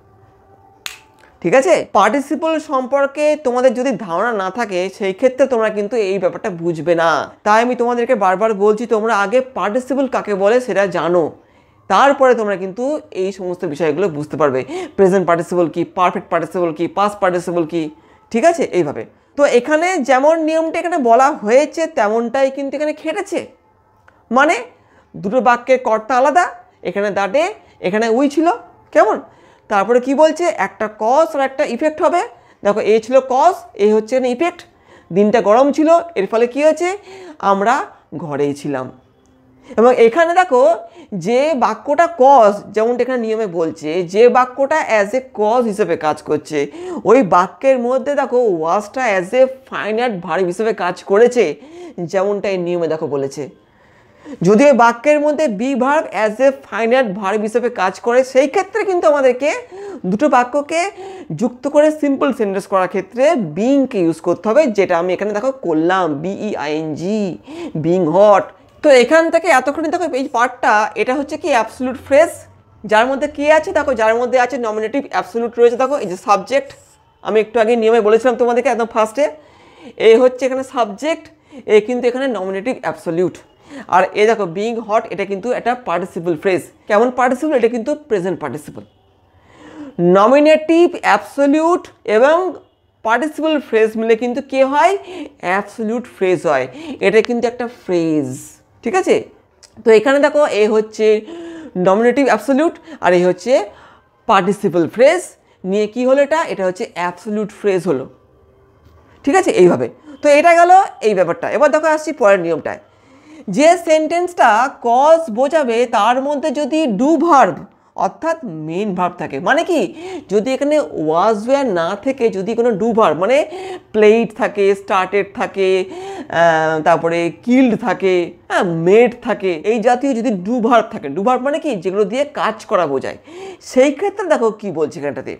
ঠিক আছে, পার্টিসিপল সম্পর্কে তোমাদের যদি ধারণা না থাকে সেই ক্ষেত্রে তোমরা কিন্তু এই ব্যাপারটা বুঝবে না। তাই আমি তোমাদেরকে বারবার বলছি তোমরা আগে পার্টিসিপল কাকে বলে সেটা জানো, তারপরে তোমরা কিন্তু এই সমস্ত বিষয়গুলো বুঝতে পারবে। প্রেজেন্ট পার্টিসিপল কি, পারফেক্ট পার্টিসিপল কি, পাস্ট পার্টিসিপল কি, ঠিক আছে এইভাবে। তো এখানে যেমন নিয়মটা এখানে বলা হয়েছে তেমনটাই কিন্তু এখানে খেটেছে। মানে দুটো বাক্যের কর্তা আলাদা, এখানে দ্য ডে, এখানে উই ছিল, কেমন। তারপরে কি বলছে, একটা কজ আর একটা ইফেক্ট হবে। দেখো এ ছিল কজ, এ হচ্ছে না ইফেক্ট। দিনটা গরম ছিল, এর ফলে কি হয়েছে, আমরা ঘরেই ছিলাম। এবং এখানে দেখো যে বাক্যটা কজ, যেমনটা এখানে নিয়মে বলছে, যে বাক্যটা অ্যাজ এ কজ হিসেবে কাজ করছে ওই বাক্যের মধ্যে দেখো ওয়াজটা অ্যাজ এ ফাইনাইট ভার্ব হিসেবে কাজ করেছে, যেমনটা এই নিয়মে দেখো বলেছে। যদি ওই বাক্যের মধ্যে be verb as a finite verb হিসেবে কাজ করে সেই ক্ষেত্রে কিন্তু আমাদেরকে দুটো বাক্যকে যুক্ত করে সিম্পল সেন্টেন্স করার ক্ষেত্রে বিংকে ইউজ করতে হবে, যেটা আমি এখানে দেখো করলাম, বিইআইএনজি, বিং হট। তো এখান থেকে এতক্ষণে দেখো এই পার্টটা, এটা হচ্ছে কি অ্যাবসলিউট ফ্রেজ, যার মধ্যে কি আছে, দেখো যার মধ্যে আছে নমিনেটিভ অ্যাবসলিউট রয়েছে। দেখো এই যে সাবজেক্ট, আমি একটু আগে নিয়মে বলেছিলাম তোমাদেরকে একদম ফার্স্টে, এ হচ্ছে এখানে সাবজেক্ট, এ কিন্তু এখানে নমিনেটিভ অ্যাবসলিউট। আর এ দেখো বিং হট, এটা কিন্তু একটা পার্টিসিপল ফ্রেজ। কেমন পার্টিসিপল, এটা কিন্তু প্রেজেন্ট পার্টিসিপল। নমিনেটিভ অ্যাবসলিউট এবং পার্টিসিপল ফ্রেজ মিলে কিন্তু কে হয়, অ্যাবসলিউট ফ্রেজ হয়। এটা কিন্তু একটা ফ্রেজ, ঠিক আছে। তো এখানে দেখো এ হচ্ছে নমিনেটিভ অ্যাবসলিউট আর এ হচ্ছে পার্টিসিপল ফ্রেজ নিয়ে কি হলো, এটা হচ্ছে অ্যাবসলিউট ফ্রেজ হলো, ঠিক আছে এইভাবে। তো এটা গেল এই ব্যাপারটা। এবার দেখো আসছি পরের নিয়মটায়, যে সেন্টেন্সটা কজ বোঝাবে তার মধ্যে যদি ডু ভার্ব অর্থাৎ মেইন ভার্ব থাকে। মানে কি, যদি এখানে ওয়াজ ওয়্যার না থেকে যদি কোনো ডু ভার্ব মানে প্লেড থাকে, স্টার্টেড থাকে, তারপরে কিল্ড থাকে, হ্যাঁ মেড থাকে, এই জাতীয় যদি ডু ভার্ব থাকে, ডু ভার্ব মানে কি যেগুলো দিয়ে কাজ করা বোঝায়, সেই ক্ষেত্রে দেখো কি বলছি এখানটাতে,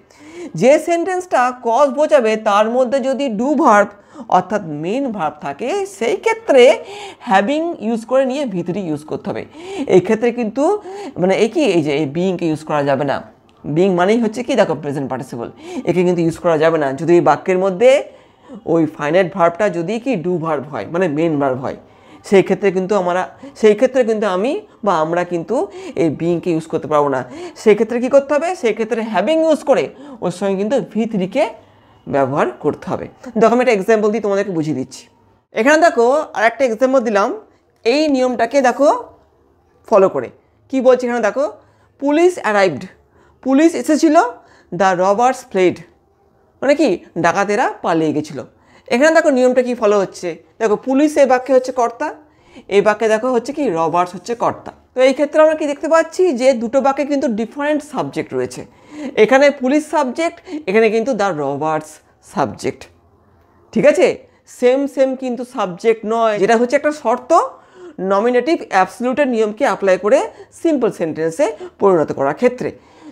যে সেন্টেন্সটা কজ বোঝাবে তার মধ্যে যদি ডু ভার্ব অর্থাৎ মেইন ভার্ব থাকে, সেই ক্ষেত্রে হ্যাভিং ইউজ করে নিয়ে ভিতরি ইউজ করতে হবে। এই ক্ষেত্রে কিন্তু মানে এই যে এই বিইংকে ইউজ করা যাবে না। বিইং মানেই হচ্ছে কি দেখো প্রেজেন্ট পার্টিসিপল, একে কিন্তু ইউজ করা যাবে না যদি এই বাক্যের মধ্যে ওই ফাইনাইট ভার্বটা যদি কি ডু ভার্ব হয় মানে মেইন ভার্ব হয়, সেই ক্ষেত্রে কিন্তু আমি বা আমরা কিন্তু এই বিইংকে ইউজ করতে পারবো না। সেই ক্ষেত্রে কী করতে হবে, সেই ক্ষেত্রে হ্যাভিং ইউজ করে ওর সঙ্গে কিন্তু ভিতরিকে ব্যবহার করতে হবে। দেখো আমি একটা এক্সাম্পল দিয়ে তোমাদেরকে বুঝিয়ে দিচ্ছি। এখানে দেখো আর একটা এক্সাম্পল দিলাম, এই নিয়মটাকে দেখো ফলো করে কি বলছে এখানে দেখো, পুলিশ অ্যারাইভড, পুলিশ এসেছিল, দ্য রবার্স ফ্লেড, মানে কি ডাকাতেরা পালিয়ে গেছিলো। এখানে দেখো নিয়মটা কি ফলো হচ্ছে, দেখো পুলিশ এই বাক্যে হচ্ছে কর্তা, এই বাক্যে দেখো হচ্ছে কি রবার্স হচ্ছে কর্তা। তো এই ক্ষেত্রে আমরা কি দেখতে পাচ্ছি যে দুটো বাক্যে কিন্তু ডিফারেন্ট সাবজেক্ট রয়েছে, এখানে পুলিশ সাবজেক্ট, এখানে কিন্তু দ্য রবার্স সাবজেক্ট। ঠিক আছে, সেম কিন্তু সাবজেক্ট নয়, যেটা হচ্ছে একটা শর্ত নমিনেটিভ অ্যাবসলিউটের নিয়মকে অ্যাপ্লাই করে সিম্পল সেন্টেন্সে পরিণত করার ক্ষেত্রে।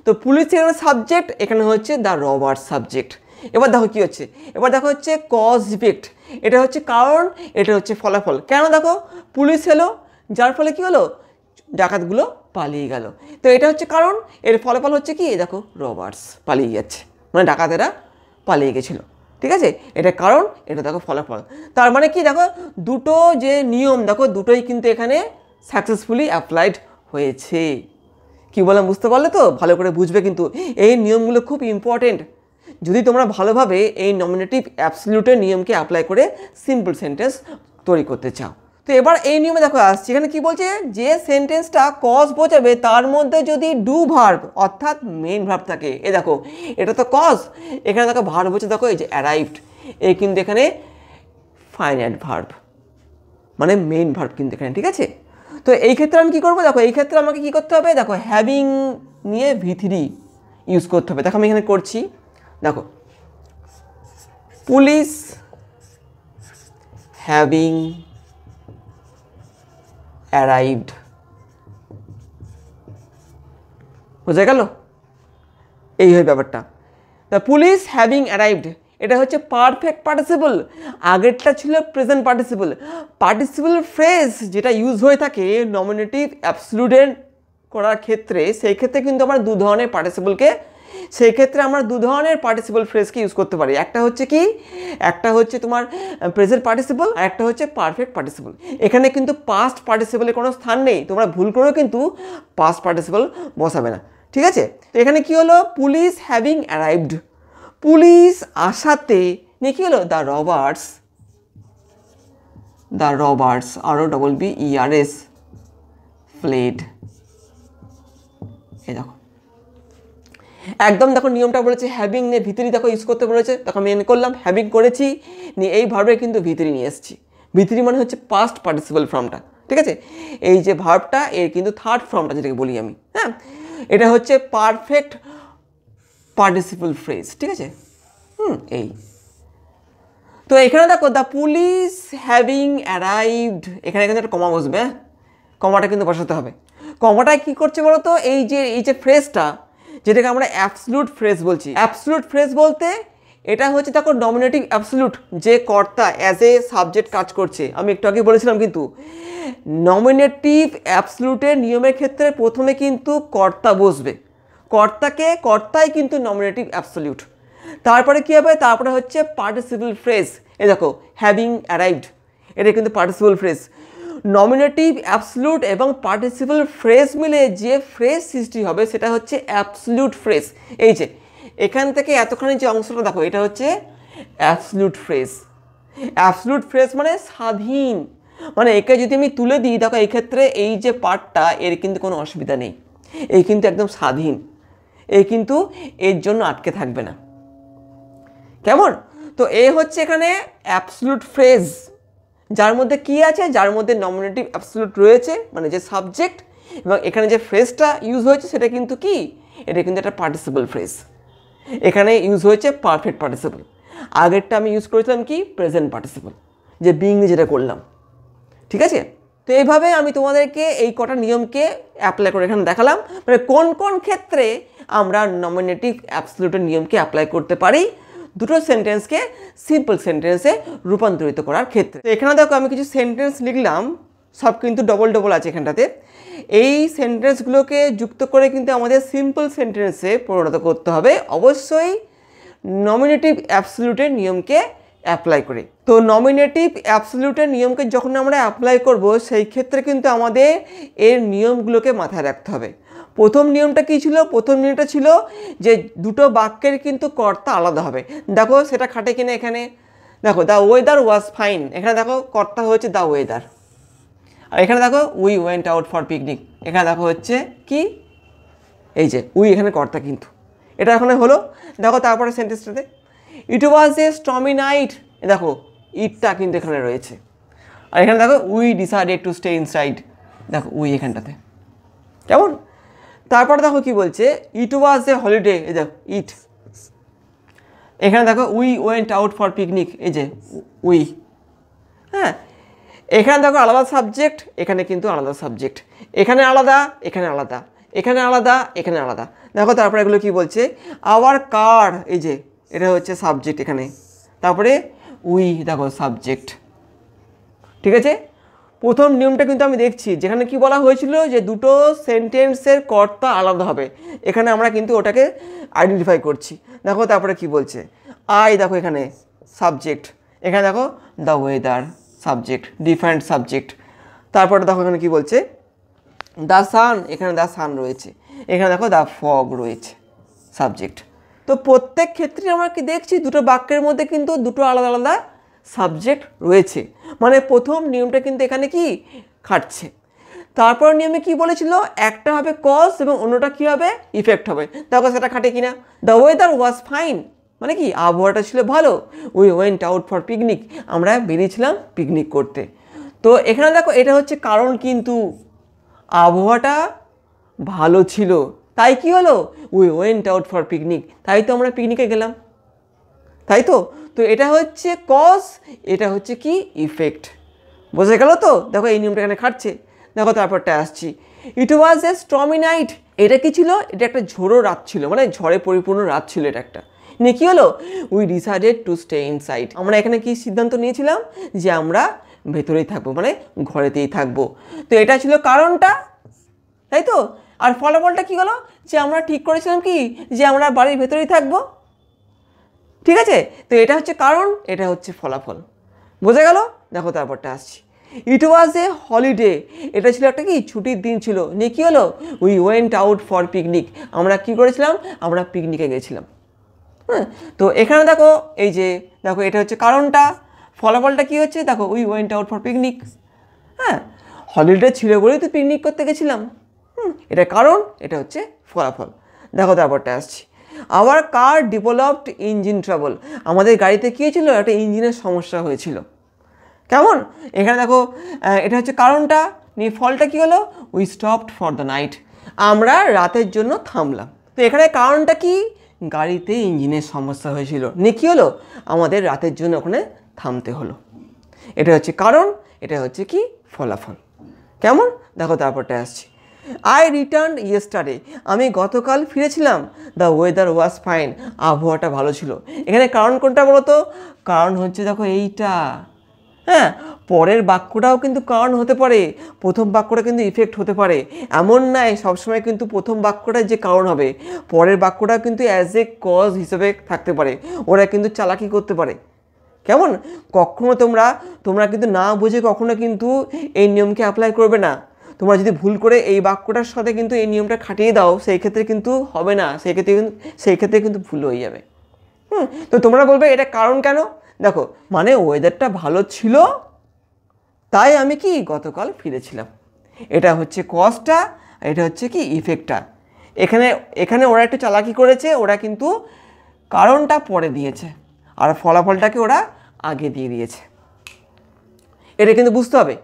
তো পুলিশ এখানে সাবজেক্ট, এখানে হচ্ছে দ্য রবার্স সাবজেক্ট। এবার দেখো কি হচ্ছে, এবার দেখো হচ্ছে কজ ইফেক্ট, এটা হচ্ছে কারণ, এটা হচ্ছে ফলাফল। কেন দেখো পুলিশ এলো, যার ফলে কি হলো ডাকাতগুলো পালিয়ে গেল, তো এটা হচ্ছে কারণ, এর ফলাফল হচ্ছে কি দেখো রবার্স পালিয়ে যাচ্ছে, মানে ডাকাতেরা পালিয়ে গেছিলো। ঠিক আছে, এটা কারণ, এটা দেখো ফলাফল। তার মানে কি দেখো দুটো যে নিয়ম দেখো দুটোই কিন্তু এখানে সাকসেসফুলি অ্যাপ্লাইড হয়েছে। কি বললাম বুঝতে পারলে তো, ভালো করে বুঝবে কিন্তু এই নিয়মগুলো খুব ইম্পর্টেন্ট যদি তোমরা ভালোভাবে এই নমিনেটিভ অ্যাবসলিউটের নিয়মকে অ্যাপ্লাই করে সিম্পল সেন্টেন্স তৈরি করতে চাও। তো এবার এই নিয়মে দেখো আসছে, এখানে কি বলছে, যে সেন্টেন্সটা কজ বোঝাবে তার মধ্যে যদি ডু ভার্ব অর্থাৎ মেইন ভার্ব থাকে, এ দেখো এটা তো কজ, এখানে দেখো ভার্ব হচ্ছে দেখো এই যে অ্যারাইভড, এই কিন্তু এখানে ফাইনাইট ভার্ব মানে মেইন ভার্ব কিন্তু এখানে। ঠিক আছে, তো এই ক্ষেত্রে আমি কী করবো দেখো, এই ক্ষেত্রে আমাকে কী করতে হবে দেখো, হ্যাভিং নিয়ে ভিথরি ইউজ করতে হবে। দেখো আমি এখানে করছি, দেখো পুলিশ হ্যাভিং অ্যারাইভড, বোঝা গেল এই হয় ব্যাপারটা। দ্য পুলিশ হ্যাভিং অ্যারাইভড, এটা হচ্ছে পারফেক্ট পার্টিসিপল, আগেরটা ছিল প্রেজেন্ট পার্টিসিপল। পার্টিসিপল ফ্রেজ যেটা ইউজ হয়ে থাকে নমিনেটিভ অ্যাবসলিউট করার ক্ষেত্রে, সেই ক্ষেত্রে কিন্তু আমরা দু ধরনের পার্টিসিপলকে, সেই ক্ষেত্রে আমরা দু ধরনের পার্টিসিপল ফ্রেজকে ইউজ করতে পারি। একটা হচ্ছে কি, একটা হচ্ছে তোমার প্রেজেন্ট পার্টিসিপল, আর একটা হচ্ছে পারফেক্ট পার্টিসিপল। এখানে কিন্তু পাস্ট পার্টিসিপলের কোনো স্থান নেই, তোমরা ভুল করেও কিন্তু পাস্ট পার্টিসিপল বসাবে না। ঠিক আছে, তো এখানে কি হলো, পুলিশ হ্যাভিং অ্যারাইভড, পুলিশ আসাতে নিয়ে কি হলো, দ্য রবার্স ROBBERS ফ্লেড। এই দেখো একদম দেখো নিয়মটা বলেছে হ্যাভিং নিয়ে ভিতরি দেখো ইউজ করতে বলেছে, তখন আমি এনে করলাম হ্যাভিং করেছি নিয়ে এই ভার্বে কিন্তু ভিতরি নিয়ে এসেছি। ভিতরি মানে হচ্ছে পাস্ট পার্টিসিপল ফর্মটা। ঠিক আছে, এই যে ভার্বটা এর কিন্তু থার্ড ফর্মটা যেটাকে বলি আমি, হ্যাঁ এটা হচ্ছে পারফেক্ট পার্টিসিপল ফ্রেজ। ঠিক আছে, এই তো এখানে দেখো দ্য পুলিশ হ্যাভিং অ্যারাইভড, এখানে কিন্তু একটা কমা বসবে, কমাটা কিন্তু বসাতে হবে। কমাটায় কি করছে বলো তো, এই যে ফ্রেজটা যেটাকে আমরা অ্যাবসলিউট ফ্রেজ বলছি, অ্যাবসলিউট ফ্রেজ বলতে এটা হচ্ছে দেখো নমিনেটিভ অ্যাবসলিউট, যে কর্তা অ্যাজ এ সাবজেক্ট কাজ করছে। আমি একটু আগে বলেছিলাম কিন্তু নমিনেটিভ অ্যাবসলিউটের নিয়মের ক্ষেত্রে প্রথমে কিন্তু কর্তা বসবে, কর্তাই কিন্তু নমিনেটিভ অ্যাবসলিউট। তারপরে কী হবে, তারপরে হচ্ছে পার্টিসিপল ফ্রেজ। এই দেখো হ্যাভিং অ্যারাইভড, এটা কিন্তু পার্টিসিপল ফ্রেজ। নমিনেটিভ অ্যাবসলিউট এবং পার্টিসিপল ফ্রেজ মিলে যে ফ্রেজ সৃষ্টি হবে সেটা হচ্ছে অ্যাবসলিউট ফ্রেজ। এই যে এখান থেকে এতখানি যে অংশটা দেখো, এটা হচ্ছে অ্যাবসলিউট ফ্রেজ। অ্যাবসলিউট ফ্রেজ মানে স্বাধীন, মানে একে যদি আমি তুলে দিই দেখো এই ক্ষেত্রে এই যে পার্টটা এর কিন্তু কোনো অসুবিধা নেই, এই কিন্তু একদম স্বাধীন, এই কিন্তু এর জন্য আটকে থাকবে না। কেমন, তো এ হচ্ছে এখানে অ্যাবসলিউট ফ্রেজ, যার মধ্যে কি আছে, যার মধ্যে নমিনেটিভ অ্যাবসলিউট রয়েছে, মানে যে সাবজেক্ট এবং এখানে যে ফ্রেজটা ইউজ হয়েছে সেটা কিন্তু কি, এটা কিন্তু একটা পার্টিসিপল ফ্রেজ। এখানে ইউজ হয়েছে পারফেক্ট পার্টিসিপল। আগেরটা আমি ইউজ করেছিলাম কি, প্রেজেন্ট পার্টিসিপল, যে বিং যেটা করলাম। ঠিক আছে, তো এইভাবে আমি তোমাদেরকে এই কটা নিয়মকে অ্যাপ্লাই করে এখানে দেখালাম, মানে কোন কোন ক্ষেত্রে আমরা নমিনেটিভ অ্যাবসলিউটের নিয়মকে অ্যাপ্লাই করতে পারি দুটো সেন্টেন্সকে সিম্পল সেন্টেন্সে রূপান্তরিত করার ক্ষেত্রে। তো এখানে দেখো আমি কিছু সেন্টেন্স লিখলাম, সব কিন্তু ডবল ডবল আছে এখানটাতে। এই সেন্টেন্সগুলোকে যুক্ত করে কিন্তু আমাদের সিম্পল সেন্টেন্সে পরিণত করতে হবে, অবশ্যই নমিনেটিভ অ্যাবসলিউটের নিয়মকে অ্যাপ্লাই করে। তো নমিনেটিভ অ্যাবসলিউটের নিয়মকে যখন আমরা অ্যাপ্লাই করব সেই ক্ষেত্রে কিন্তু আমাদের এর নিয়মগুলোকে মাথায় রাখতে হবে। প্রথম নিয়মটা কী ছিল? প্রথম নিয়মটা ছিল যে দুটো বাক্যের কিন্তু কর্তা আলাদা হবে। দেখো সেটা খাটে কিনা এখানে। দেখো দ্য ওয়েদার ওয়াজ ফাইন, এখানে দেখো কর্তা হচ্ছে দ্য ওয়েদার। আর এখানে দেখো we went out for picnic, এখানে দেখো হচ্ছে কি, এই যে উই এখানে কর্তা কিন্তু। এটা এখানে হলো। দেখো তারপরে সেন্টেন্সটাতে ইট ওয়াজ এ স্টর্মি নাইট, দেখো ইটটা কিন্তু এখানে রয়েছে। আর এখানে দেখো we decided to stay inside, দেখো উই এখানটাতে। কেমন? তারপর দেখো কি বলছে, ইট ওয়াজ এ হলিডে, এই দেখো ইট। এখানে দেখো we went out for picnic, এই যে উই। হ্যাঁ, এখানে দেখো আলাদা সাবজেক্ট, এখানে কিন্তু আলাদা সাবজেক্ট, এখানে আলাদা, এখানে আলাদা, এখানে আলাদা, এখানে আলাদা। দেখো তারপরে এগুলো কি বলছে, আওয়ার কার, এই যে এটা হচ্ছে সাবজেক্ট এখানে, তারপরে উই দেখো সাবজেক্ট। ঠিক আছে, প্রথম নিয়মটা কিন্তু আমি দেখছি যেখানে কি বলা হয়েছিল যে দুটো সেন্টেন্সের কর্তা আলাদা হবে, এখানে আমরা কিন্তু ওটাকে আইডেন্টিফাই করছি। দেখো তারপরে কি বলছে, আই দেখো এখানে সাবজেক্ট, এখানে দেখো the weather subject, different subject. তারপরে দেখো এখানে কি বলছে, দ্য সান, এখানে দ্য সান রয়েছে, এখানে দেখো দ্য ফগ রয়েছে সাবজেক্ট। তো প্রত্যেক ক্ষেত্রে আমরা কি দেখছি দুটো বাক্যের মধ্যে কিন্তু দুটো আলাদা আলাদা সাবজেক্ট রয়েছে, মানে প্রথম নিয়মটা কিন্তু এখানে কি খাটছে। তারপর নিয়মে কি বলেছিল, একটা হবে কজ এবং অন্যটা কি হবে, ইফেক্ট হবে। দেখো সেটা খাটে কিনা, দ্য ওয়েদার ওয়াজ ফাইন, মানে কি আবহাওয়াটা ছিল ভালো, we went out for picnic, আমরা বেরিয়েছিলাম পিকনিক করতে। তো এখানে দেখো এটা হচ্ছে কারণ, কিন্তু আবহাওয়াটা ভালো ছিল তাই কি হলো, we went out for picnic, তাই তো আমরা পিকনিকে গেলাম, তাই তো। তো এটা হচ্ছে কজ, এটা হচ্ছে কি ইফেক্ট। বোঝা গেল তো? দেখো এই নিয়মটা এখানে খাটছে। দেখো তারপরটা আসছি, ইট ওয়াজ এ স্টর্মি নাইট, এটা কি ছিল, এটা একটা ঝোড়ো রাত ছিল, মানে ঝড়ে পরিপূর্ণ রাত ছিল এটা একটা। নিয়ে কী হলো, we decided to stay inside, আমরা এখানে কি সিদ্ধান্ত নিয়েছিলাম যে আমরা ভেতরেই থাকবো, মানে ঘরেতেই থাকবো। তো এটা ছিল কারণটা, তাই তো। আর ফলাফলটা কী হলো, যে আমরা ঠিক করেছিলাম কি, যে আমরা বাড়ির ভেতরেই থাকবো। ঠিক আছে, তো এটা হচ্ছে কারণ, এটা হচ্ছে ফলাফল। বোঝা গেল? দেখো তারপরটা আসছি, ইট ওয়াজ এ হলিডে, এটা ছিল একটা কি ছুটির দিন ছিল। নিয়ে কী হলো, we went out for picnic, আমরা কি করেছিলাম, আমরা পিকনিকে গেছিলাম। হ্যাঁ, তো এখানে দেখো এই যে দেখো এটা হচ্ছে কারণটা, ফলাফলটা কি হচ্ছে, দেখো we went out for picnic. হ্যাঁ, হলিডে ছিল বলেই তো পিকনিক করতে গেছিলাম। এটা কারণ, এটা হচ্ছে ফলাফল। দেখো তারপরটা আসছি, our car developed engine trouble, আমাদের গাড়িতে কী হয়েছিল, একটা ইঞ্জিনের সমস্যা হয়েছিল। কেমন? এখানে দেখো এটা হচ্ছে কারণটা, নিয়ে ফলটা কী হলো, we stopped for the night, আমরা রাতের জন্য থামলাম। তো এখানে কারণটা কি, গাড়িতে ইঞ্জিনের সমস্যা হয়েছিল, নিয়ে কী হলো, আমাদের রাতের জন্য ওখানে থামতে হলো। এটা হচ্ছে কারণ, এটা হচ্ছে কি ফলাফল। কেমন? দেখো তারপরটা আসছি, আই রিটার্ন ইয়েস্টারডে, আমি গতকাল ফিরেছিলাম, দ্য ওয়েদার ওয়াজ ফাইন, আবহাওয়াটা ভালো ছিল। এখানে কারণ কোনটা বলো তো, কারণ হচ্ছে দেখো এইটা। হ্যাঁ, পরের বাক্যটাও কিন্তু কারণ হতে পারে, প্রথম বাক্যটা কিন্তু ইফেক্ট হতে পারে। এমন নয় সবসময় কিন্তু প্রথম বাক্যটাই যে কারণ হবে, পরের বাক্যটাও কিন্তু অ্যাজ এ কজ হিসেবে থাকতে পারে, ওরা কিন্তু চালাকি করতে পারে। কেমন? কখনো তোমরা কিন্তু না বুঝে কখনো কিন্তু এই নিয়মকে অ্যাপ্লাই করবে না। তোমরা যদি ভুল করে এই বাক্যটার সাথে কিন্তু এই নিয়মটা খাটিয়ে দাও, সেই ক্ষেত্রে কিন্তু হবে না, সেই ক্ষেত্রে কিন্তু ভুল হয়ে যাবে। তো তোমরা বলবে এটা কারণ কেন, দেখো মানে ওয়েদারটা ভালো ছিল তাই আমি কি গতকাল ফিরেছিলাম, এটা হচ্ছে কজটা, এটা হচ্ছে কি ইফেক্টটা। এখানে ওরা একটু চালাকি করেছে, ওরা কিন্তু কারণটা পরে দিয়েছে আর ফলাফলটাকে ওরা আগে দিয়ে দিয়েছে। এটা কিন্তু বুঝতে হবে।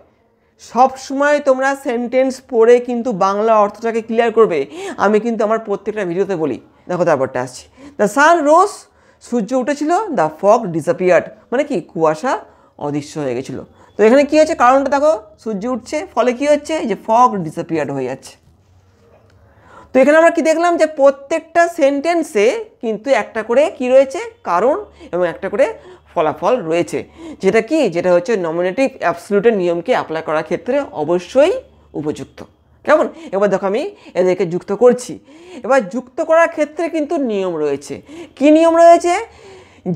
সব সময় তোমরা সেন্টেন্স পড়ে কিন্তু বাংলা অর্থটাকে ক্লিয়ার করবে, আমি কিন্তু আমার প্রত্যেকটা ভিডিওতে বলি। দেখো তারপরটা আসছি, দ্য সান রোজ, সূর্য উঠেছিল, দ্য ফগ ডিসঅ্যাপিয়ার্ড, মানে কি কুয়াশা অদৃশ্য হয়ে গেছিলো। তো এখানে কী হচ্ছে, কারণটা দেখো, সূর্য উঠছে, ফলে কি হচ্ছে, যে ফগ ডিসঅ্যাপিয়ার্ড হয়ে যাচ্ছে। তো এখানে আমরা কি দেখলাম, যে প্রত্যেকটা সেন্টেন্সে কিন্তু একটা করে কি রয়েছে, কারণ এবং একটা করে ফলাফল রয়েছে, যেটা হচ্ছে নমিনেটিভ অ্যাবসলিউটের নিয়মকে অ্যাপ্লাই করার ক্ষেত্রে অবশ্যই উপযুক্ত। কেমন? এবার দেখো আমি এদেরকে যুক্ত করছি। এবার যুক্ত করার ক্ষেত্রে কিন্তু নিয়ম রয়েছে। কি নিয়ম রয়েছে?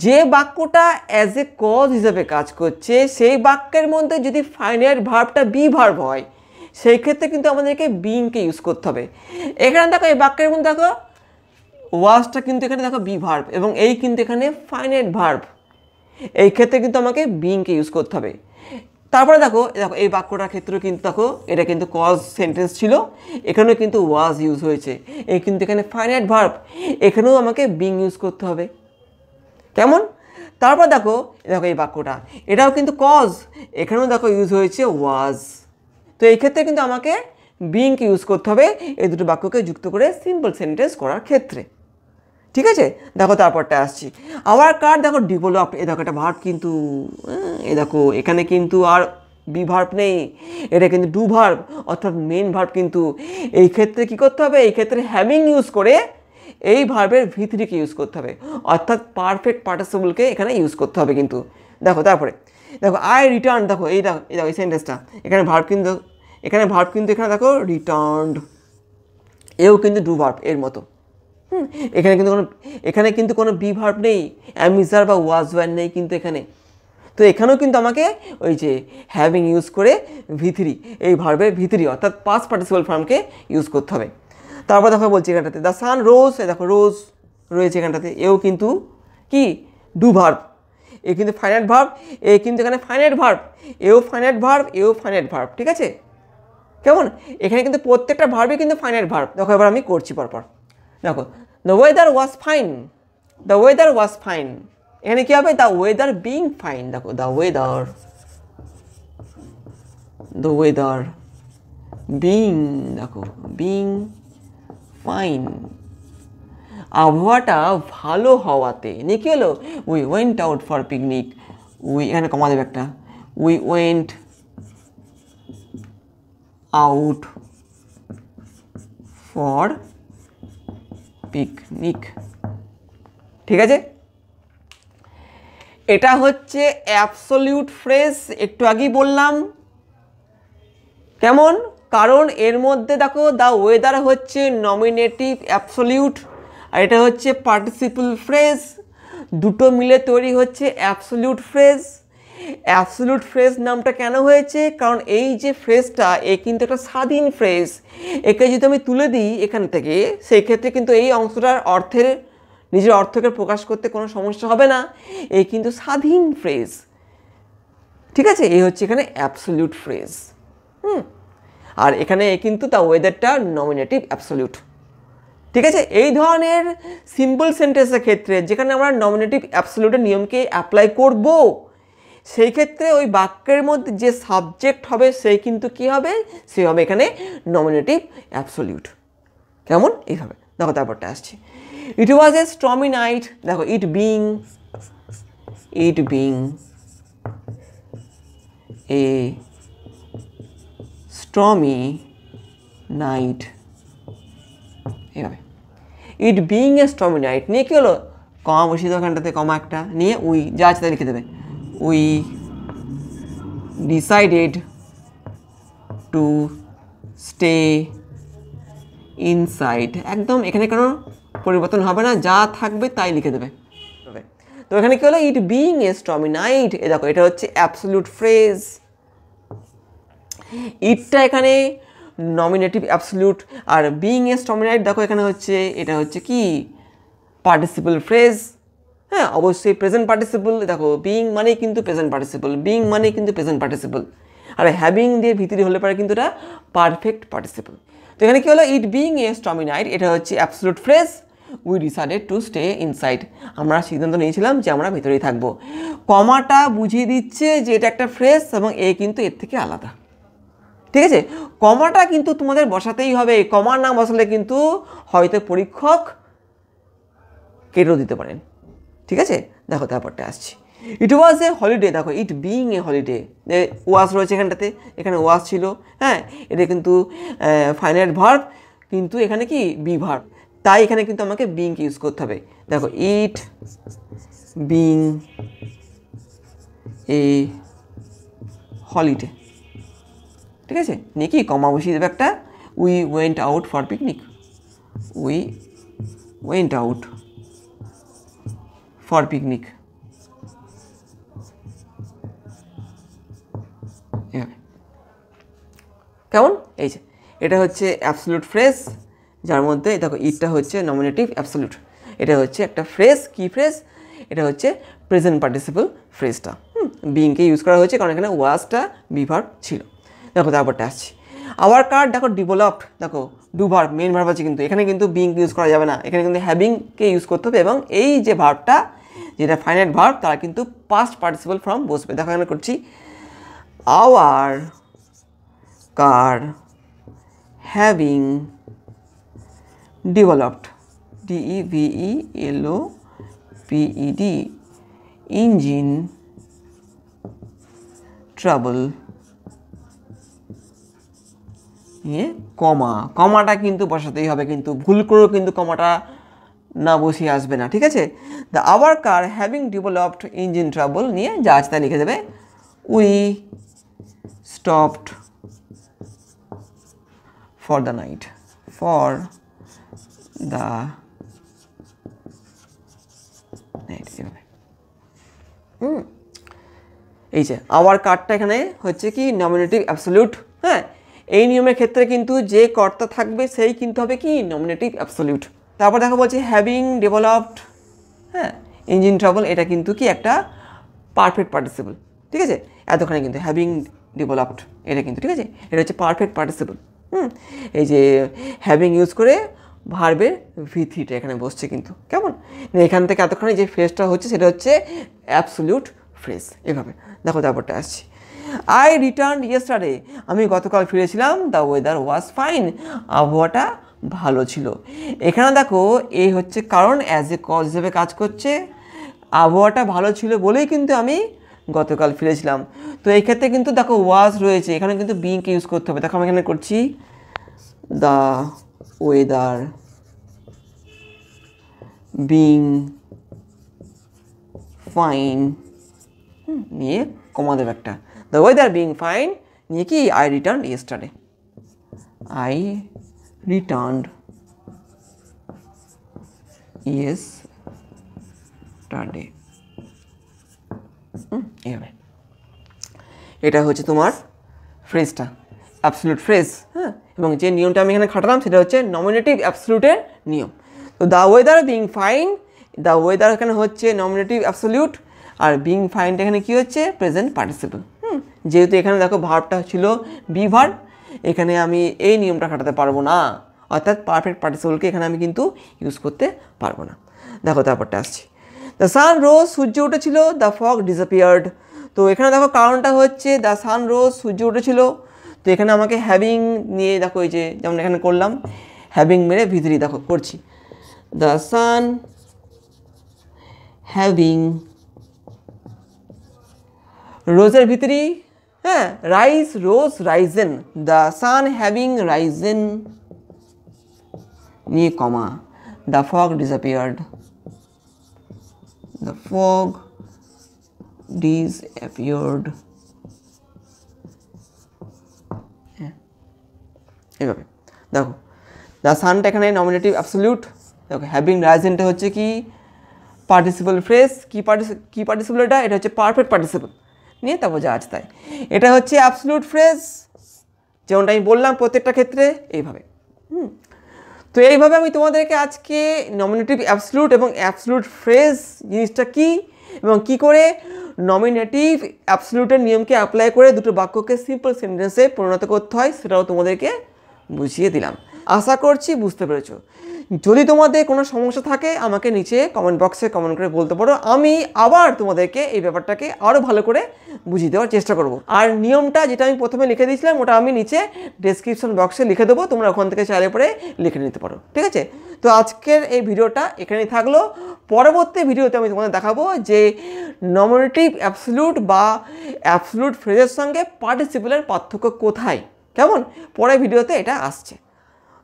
যে বাক্যটা অ্যাজ এ কজ হিসেবে কাজ করছে, সেই বাক্যের মধ্যে যদি ফাইনাইট ভার্বটা বি ভার্ব হয়, সেই ক্ষেত্রে কিন্তু আমাদেরকে বিংকে ইউজ করতে হবে। এখানে দেখো এই বাক্যের মধ্যে দেখো ওয়াজটা কিন্তু এখানে দেখো বি ভার্ব, এবং এই কিন্তু এখানে ফাইনাইট ভার্ব, এই ক্ষেত্রে কিন্তু আমাকে বিংকে ইউজ করতে হবে। তারপরে দেখো এই বাক্যটার ক্ষেত্রেও কিন্তু দেখো এটা কিন্তু কজ সেন্টেন্স ছিল, এখানেও কিন্তু ওয়াজ ইউজ হয়েছে, এই কিন্তু এখানে ফাইনাইট ভার্ব, এখানেও আমাকে বিং ইউজ করতে হবে। কেমন? তারপর দেখো এই বাক্যটা, এটাও কিন্তু কজ, এখানেও দেখো ইউজ হয়েছে ওয়াজ, তো এই ক্ষেত্রে কিন্তু আমাকে বিংকে ইউজ করতে হবে এই দুটো বাক্যকে যুক্ত করে সিম্পল সেন্টেন্স করার ক্ষেত্রে। ঠিক আছে? দেখো তারপরটা আসছি, আওয়ার কার দেখো ডেভেলপড, এই দেখো একটা ভার্ব কিন্তু, এই দেখো এখানে কিন্তু আর বি ভার্ব নেই, এটা কিন্তু ডু ভার্ব, অর্থাৎ মেন ভার্ব। কিন্তু এই ক্ষেত্রে কি করতে হবে, এই ক্ষেত্রে হ্যাভিং ইউজ করে এই ভার্বের ভিতরিকে ইউজ করতে হবে, অর্থাৎ পারফেক্ট পার্টিসিপলকে এখানে ইউজ করতে হবে কিন্তু। দেখো তারপরে দেখো আই রিটার্ন, দেখো এই সেন্টেন্সটা, এখানে ভার্ব কিন্তু এখানে দেখো রিটার্নড, এও কিন্তু ডু ভার্ব এর মতো। এখানে কিন্তু কোনো বি ভার্ব নেই, অ্যামিজার বা ওয়াজ ওয়ার নেই কিন্তু এখানে। তো এখানেও কিন্তু আমাকে ওই যে হ্যাভিং ইউজ করে ভিতরি, এই ভার্বের ভিতরি অর্থাৎ পাস্ট পার্টিসিপল ফর্মকে ইউজ করতে হবে। তারপর দেখো বলছি এখানটাতে দ্য সান রোজ, দেখো রোজ রয়েছে এখানটাতে, এও কিন্তু কি ডু ভার্ব, এ কিন্তু ফাইনাইট ভার্ব, এ কিন্তু এখানে ফাইনাইট ভার্ব, এও ফাইনাইট ভার্ব, এও ফাইনাইট ভার্ব। ঠিক আছে? কেমন? এখানে কিন্তু প্রত্যেকটা ভার্বই কিন্তু ফাইনাইট ভার্ব। দেখো এবার আমি করছি পরপর। দেখো the weather was fine, the weather was fine, এখানে কী হবে, দ্য ওয়েদার বিং ফাইন। দেখো দ্য ওয়েদার বিং, দেখো বিং ফাইন, আবহাওয়াটা ভালো হওয়াতে, নিয়ে কী হলো, we went out for picnic, এখানে কমা দেবে একটা, we went out for picnic. ঠিক আছে? এটা হচ্ছে অ্যাবসলিউট ফ্রেজ, একটু আগেই বললাম। কেমন? কারণ এর মধ্যে দেখো দ্য ওয়েদার হচ্ছে নমিনেটিভ অ্যাবসলিউট, আর এটা হচ্ছে পার্টিসিপল ফ্রেজ, দুটো মিলে তৈরি হচ্ছে অ্যাবসলিউট ফ্রেজ। অ্যাবসলিউট ফ্রেজ নামটা কেন হয়েছে, কারণ এই যে ফ্রেজটা, এ কিন্তু একটা স্বাধীন ফ্রেজ, একে যদি আমি তুলে দিই এখান থেকে, সেই ক্ষেত্রে কিন্তু এই অংশটার নিজের অর্থকে প্রকাশ করতে কোনো সমস্যা হবে না, এই কিন্তু স্বাধীন ফ্রেজ। ঠিক আছে? এই হচ্ছে এখানে অ্যাবসলিউট ফ্রেজ। আর এখানে কিন্তু তা ওয়েদারটা নমিনেটিভ অ্যাবসলিউট। ঠিক আছে? এই ধরনের সিম্পল সেন্টেন্সের ক্ষেত্রে যেখানে আমরা নমিনেটিভ অ্যাবসলিউটের নিয়মকে অ্যাপ্লাই করব, সেই ক্ষেত্রে ওই বাক্যের মধ্যে যে সাবজেক্ট হবে সেই কিন্তু কী হবে, সে হবে এখানে নমিনেটিভ অ্যাবসলিউট। কেমন? এইভাবে। দেখো তারপরটা আসছি, ইট ওয়াজ এ স্টর্মি নাইট, দেখো it being a stormy night, এইভাবে it being a stormy night নিয়ে কী হলো, কমা বসিয়ে দেবো এখানটাতে, কমা একটা নিয়ে উই যা আছে তাই লিখে দেবে, we decided to stay inside, একদম এখানে কোনো পরিবর্তন হবে না, যা থাকবে তাই লিখে দেবে। তো এখানে কী হলো, it being a stormy night, এ দেখো এটা হচ্ছে অ্যাবসলিউট ফ্রেজ, ইটটা এখানে নমিনেটিভ অ্যাবসলিউট, আর বিং এ স্টর্মি নাইট দেখো এখানে হচ্ছে, এটা হচ্ছে কি পার্টিসিপল ফ্রেজ। হ্যাঁ, অবশ্যই প্রেজেন্ট পার্টিসিপল, দেখো বিং মানেই কিন্তু প্রেজেন্ট পার্টিসিপল, আর হ্যাভিং দিয়ে ভিতরে হলে পরে কিন্তু এটা পারফেক্ট পার্টিসিপল। তো এখানে কি হলো, it being a stormy night, এটা হচ্ছে absolute phrase, we decided to stay inside, আমরা সিদ্ধান্ত নিয়েছিলাম যে আমরা ভিতরেই থাকবো। কমাটা বুঝিয়ে দিচ্ছে যে এটা একটা ফ্রেজ এবং এ কিন্তু এর থেকে আলাদা। ঠিক আছে, কমাটা কিন্তু তোমাদের বসাতেই হবে, কমা না বসালে কিন্তু হয়তো পরীক্ষক কেটেও দিতে পারেন। ঠিক আছে, দেখো তারপরটা আসছি। ইট ওয়াজ এ হলিডে, দেখো ইট বিং এ হলিডে, ওয়াজ রয়েছে এখানটাতে, এখানে ওয়াজ ছিল, হ্যাঁ এটা কিন্তু ফাইনাইট ভার্ব, কিন্তু এখানে কি বি ভার্ব, তাই এখানে কিন্তু আমাকে বিংকে ইউজ করতে হবে। দেখো ইট বিং এ হলিডে, ঠিক আছে, নিয়ে কি কমা বসিয়ে দেবে একটা, we went out for picnic, we went out for picnic, কেমন? এই যে এটা হচ্ছে অ্যাবসলিউট ফ্রেজ, যার মধ্যে দেখো ইটটা হচ্ছে নমিনেটিভ অ্যাবসলিউট, এটা হচ্ছে একটা ফ্রেজ, কি ফ্রেজ, এটা হচ্ছে প্রেজেন্ট পার্টিসিপল ফ্রেজটা, বিংকে ইউজ করা হয়েছে কারণ এখানে ওয়াজটা বিভার্ব ছিল। দেখো তারপরটা আসছি, আওয়ার কার, দেখো ডেভেলপড, দেখো ডু ভার্ব, মেন ভার্ব আছে, কিন্তু এখানে কিন্তু বিংকে ইউজ করা যাবে না, এখানে কিন্তু হ্যাভিংকে ইউজ করতে হবে, এবং এই যে ভার্বটা যেটা ফাইনাইট ভার্ব তার কিন্তু পাস্ট পার্টিসিপল ফর্ম বসবে। দেখো এখানে করছি, our car having developed, DEVELOPED, engine trouble, নিয়ে কমাটা কিন্তু বসাতেই হবে, কিন্তু ভুল করেও কিন্তু কমাটা না বসিয়ে আসবে না। ঠিক আছে, the our car having developed engine trouble নিয়ে যা আছে তা লিখে দেবে, we stopped for the night, for the night, এই যে আওয়ার কারটা এখানে হচ্ছে কি নমিনেটিভ অ্যাবসলিউট, হ্যাঁ এই নিয়মের ক্ষেত্রে কিন্তু যে কর্তা থাকবে সেই কিন্তু হবে কি নমিনেটিভ অ্যাবসলিউট। তারপর দেখো বলছি হ্যাভিং ডেভেলপড, হ্যাঁ ইঞ্জিন ট্রাবল, এটা কিন্তু কি একটা পারফেক্ট পার্টিসিপল, ঠিক আছে, এতখানি কিন্তু হ্যাভিং ডেভেলপড এটা কিন্তু, ঠিক আছে, এটা হচ্ছে পারফেক্ট পার্টিসিপল। এই যে হ্যাভিং ইউজ করে ভার্বের ভিথিটা এখানে বসছে কিন্তু, কেমন, এখান থেকে এতখানি যে ফ্রেজটা হচ্ছে সেটা হচ্ছে অ্যাবসলিউট ফ্রেজ। এভাবে দেখো তারপরটা আসছি, আই রিটার্ন ইয়েস্টারডে, আমি গতকাল ফিরেছিলাম, দ্য ওয়েদার ওয়াজ ফাইন, আবহাওয়াটা ভালো ছিল। এখানে দেখো এই হচ্ছে কারণ, অ্যাজ এ কজ হিসেবে কাজ করছে, আবহাওয়াটা ভালো ছিল বলেই কিন্তু আমি গতকাল ফিরেছিলাম। তো এই ক্ষেত্রে কিন্তু দেখো ওয়াজ রয়েছে, এখানে কিন্তু বিংকে ইউজ করতে হবে। দেখো আমি এখানে করছি, দ্য ওয়েদার বিং ফাইন, নিয়ে কমা দেবে একটা, দ্য ওয়েদার বিং ফাইন নিয়ে কি I return yesterday, I returned yesterday, এইভাবে। এটা হচ্ছে তোমার ফ্রেজটা, অ্যাবসলিউট ফ্রেজ, হ্যাঁ, এবং যে নিয়মটা আমি এখানে খাটালাম সেটা হচ্ছে নমিনেটিভ অ্যাবসলিউটের নিয়ম। তো the weather being fine, the weather এখানে হচ্ছে নমিনেটিভ অ্যাবসলিউট, আর বিং ফাইনটা এখানে কী হচ্ছে প্রেজেন্ট পার্টিসিপল। যেহেতু এখানে দেখো ভার্বটা ছিল বি ভার্ব, এখানে আমি এই নিয়মটা খাটাতে পারবো না, অর্থাৎ পারফেক্ট পার্টিসিপলকে এখানে আমি কিন্তু ইউজ করতে পারবো না। দেখো তারপরটা আসছি, দ্য সান রোজ, সূর্য উঠেছিল, দ্য ফগ ডিসঅ্যাপিয়ার্ড। তো এখানে দেখো কারণটা হচ্ছে দ্য সান রোজ, সূর্য উঠেছিল, তো এখানে আমাকে হ্যাভিং নিয়ে দেখো এই যে যেমন এখানে করলাম, হ্যাভিং মেরে ভিতরি দেখো করছি, দ্য সান হ্যাভিং, রোজের ভিতরি, হ্যাঁ rise rose risen, the sun having risen নিয়ে comma, the fog disappeared, the fog disappeared, এইভাবে দেখো দ্য সানটা এখানে নমিনেটিভ অ্যাবসলিউট, দেখো হ্যাভিং রাইজেনটা হচ্ছে কি পার্টিসিপল ফ্রেজ, কি পার্টিসিপল এটা হচ্ছে পারফেক্ট পার্টিসিপল, নিয়ে তারপর যা আছে তাই, এটা হচ্ছে অ্যাবসলিউট ফ্রেজ, যেমনটা আমি বললাম প্রত্যেকটা ক্ষেত্রে এইভাবে। তো এইভাবে আমি তোমাদেরকে আজকে নমিনেটিভ অ্যাবসলিউট এবং অ্যাবসলিউট ফ্রেজ জিনিসটা কী এবং কী করে নমিনেটিভ অ্যাবসলিউটের নিয়মকে অ্যাপ্লাই করে দুটো বাক্যকে সিম্পল সেন্টেন্সে পরিণত করতে হয় সেটাও তোমাদেরকে বুঝিয়ে দিলাম। আশা করছি বুঝতে পেরেছো। যদি তোমাদের কোনো সমস্যা থাকে আমাকে নিচে কমেন্ট বক্সে কমেন্ট করে বলতে পারো, আমি আবার তোমাদেরকে এই ব্যাপারটাকে আরও ভালো করে বুঝিয়ে দেওয়ার চেষ্টা করব। আর নিয়মটা যেটা আমি প্রথমে লিখে দিয়েছিলাম ওটা আমি নিচে ডেসক্রিপশন বক্সে লিখে দেবো, তোমরা ওখান থেকে চাইলে পরে লিখে নিতে পারো, ঠিক আছে? তো আজকের এই ভিডিওটা এখানেই থাকলো। পরবর্তী ভিডিওতে আমি তোমাদের দেখাবো যে নমিনেটিভ অ্যাবসলিউট বা অ্যাবসলিউট ফ্রেজের সঙ্গে পার্টিসিপেলের পার্থক্য কোথায়, কেমন? পরের ভিডিওতে এটা আসছে।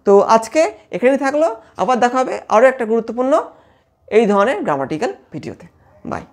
তো আজকে এখানেই থাকলো, আবার দেখা হবে আরও একটা গুরুত্বপূর্ণ এই ধরনের গ্রামাটিক্যাল ভিডিওতে। বাই।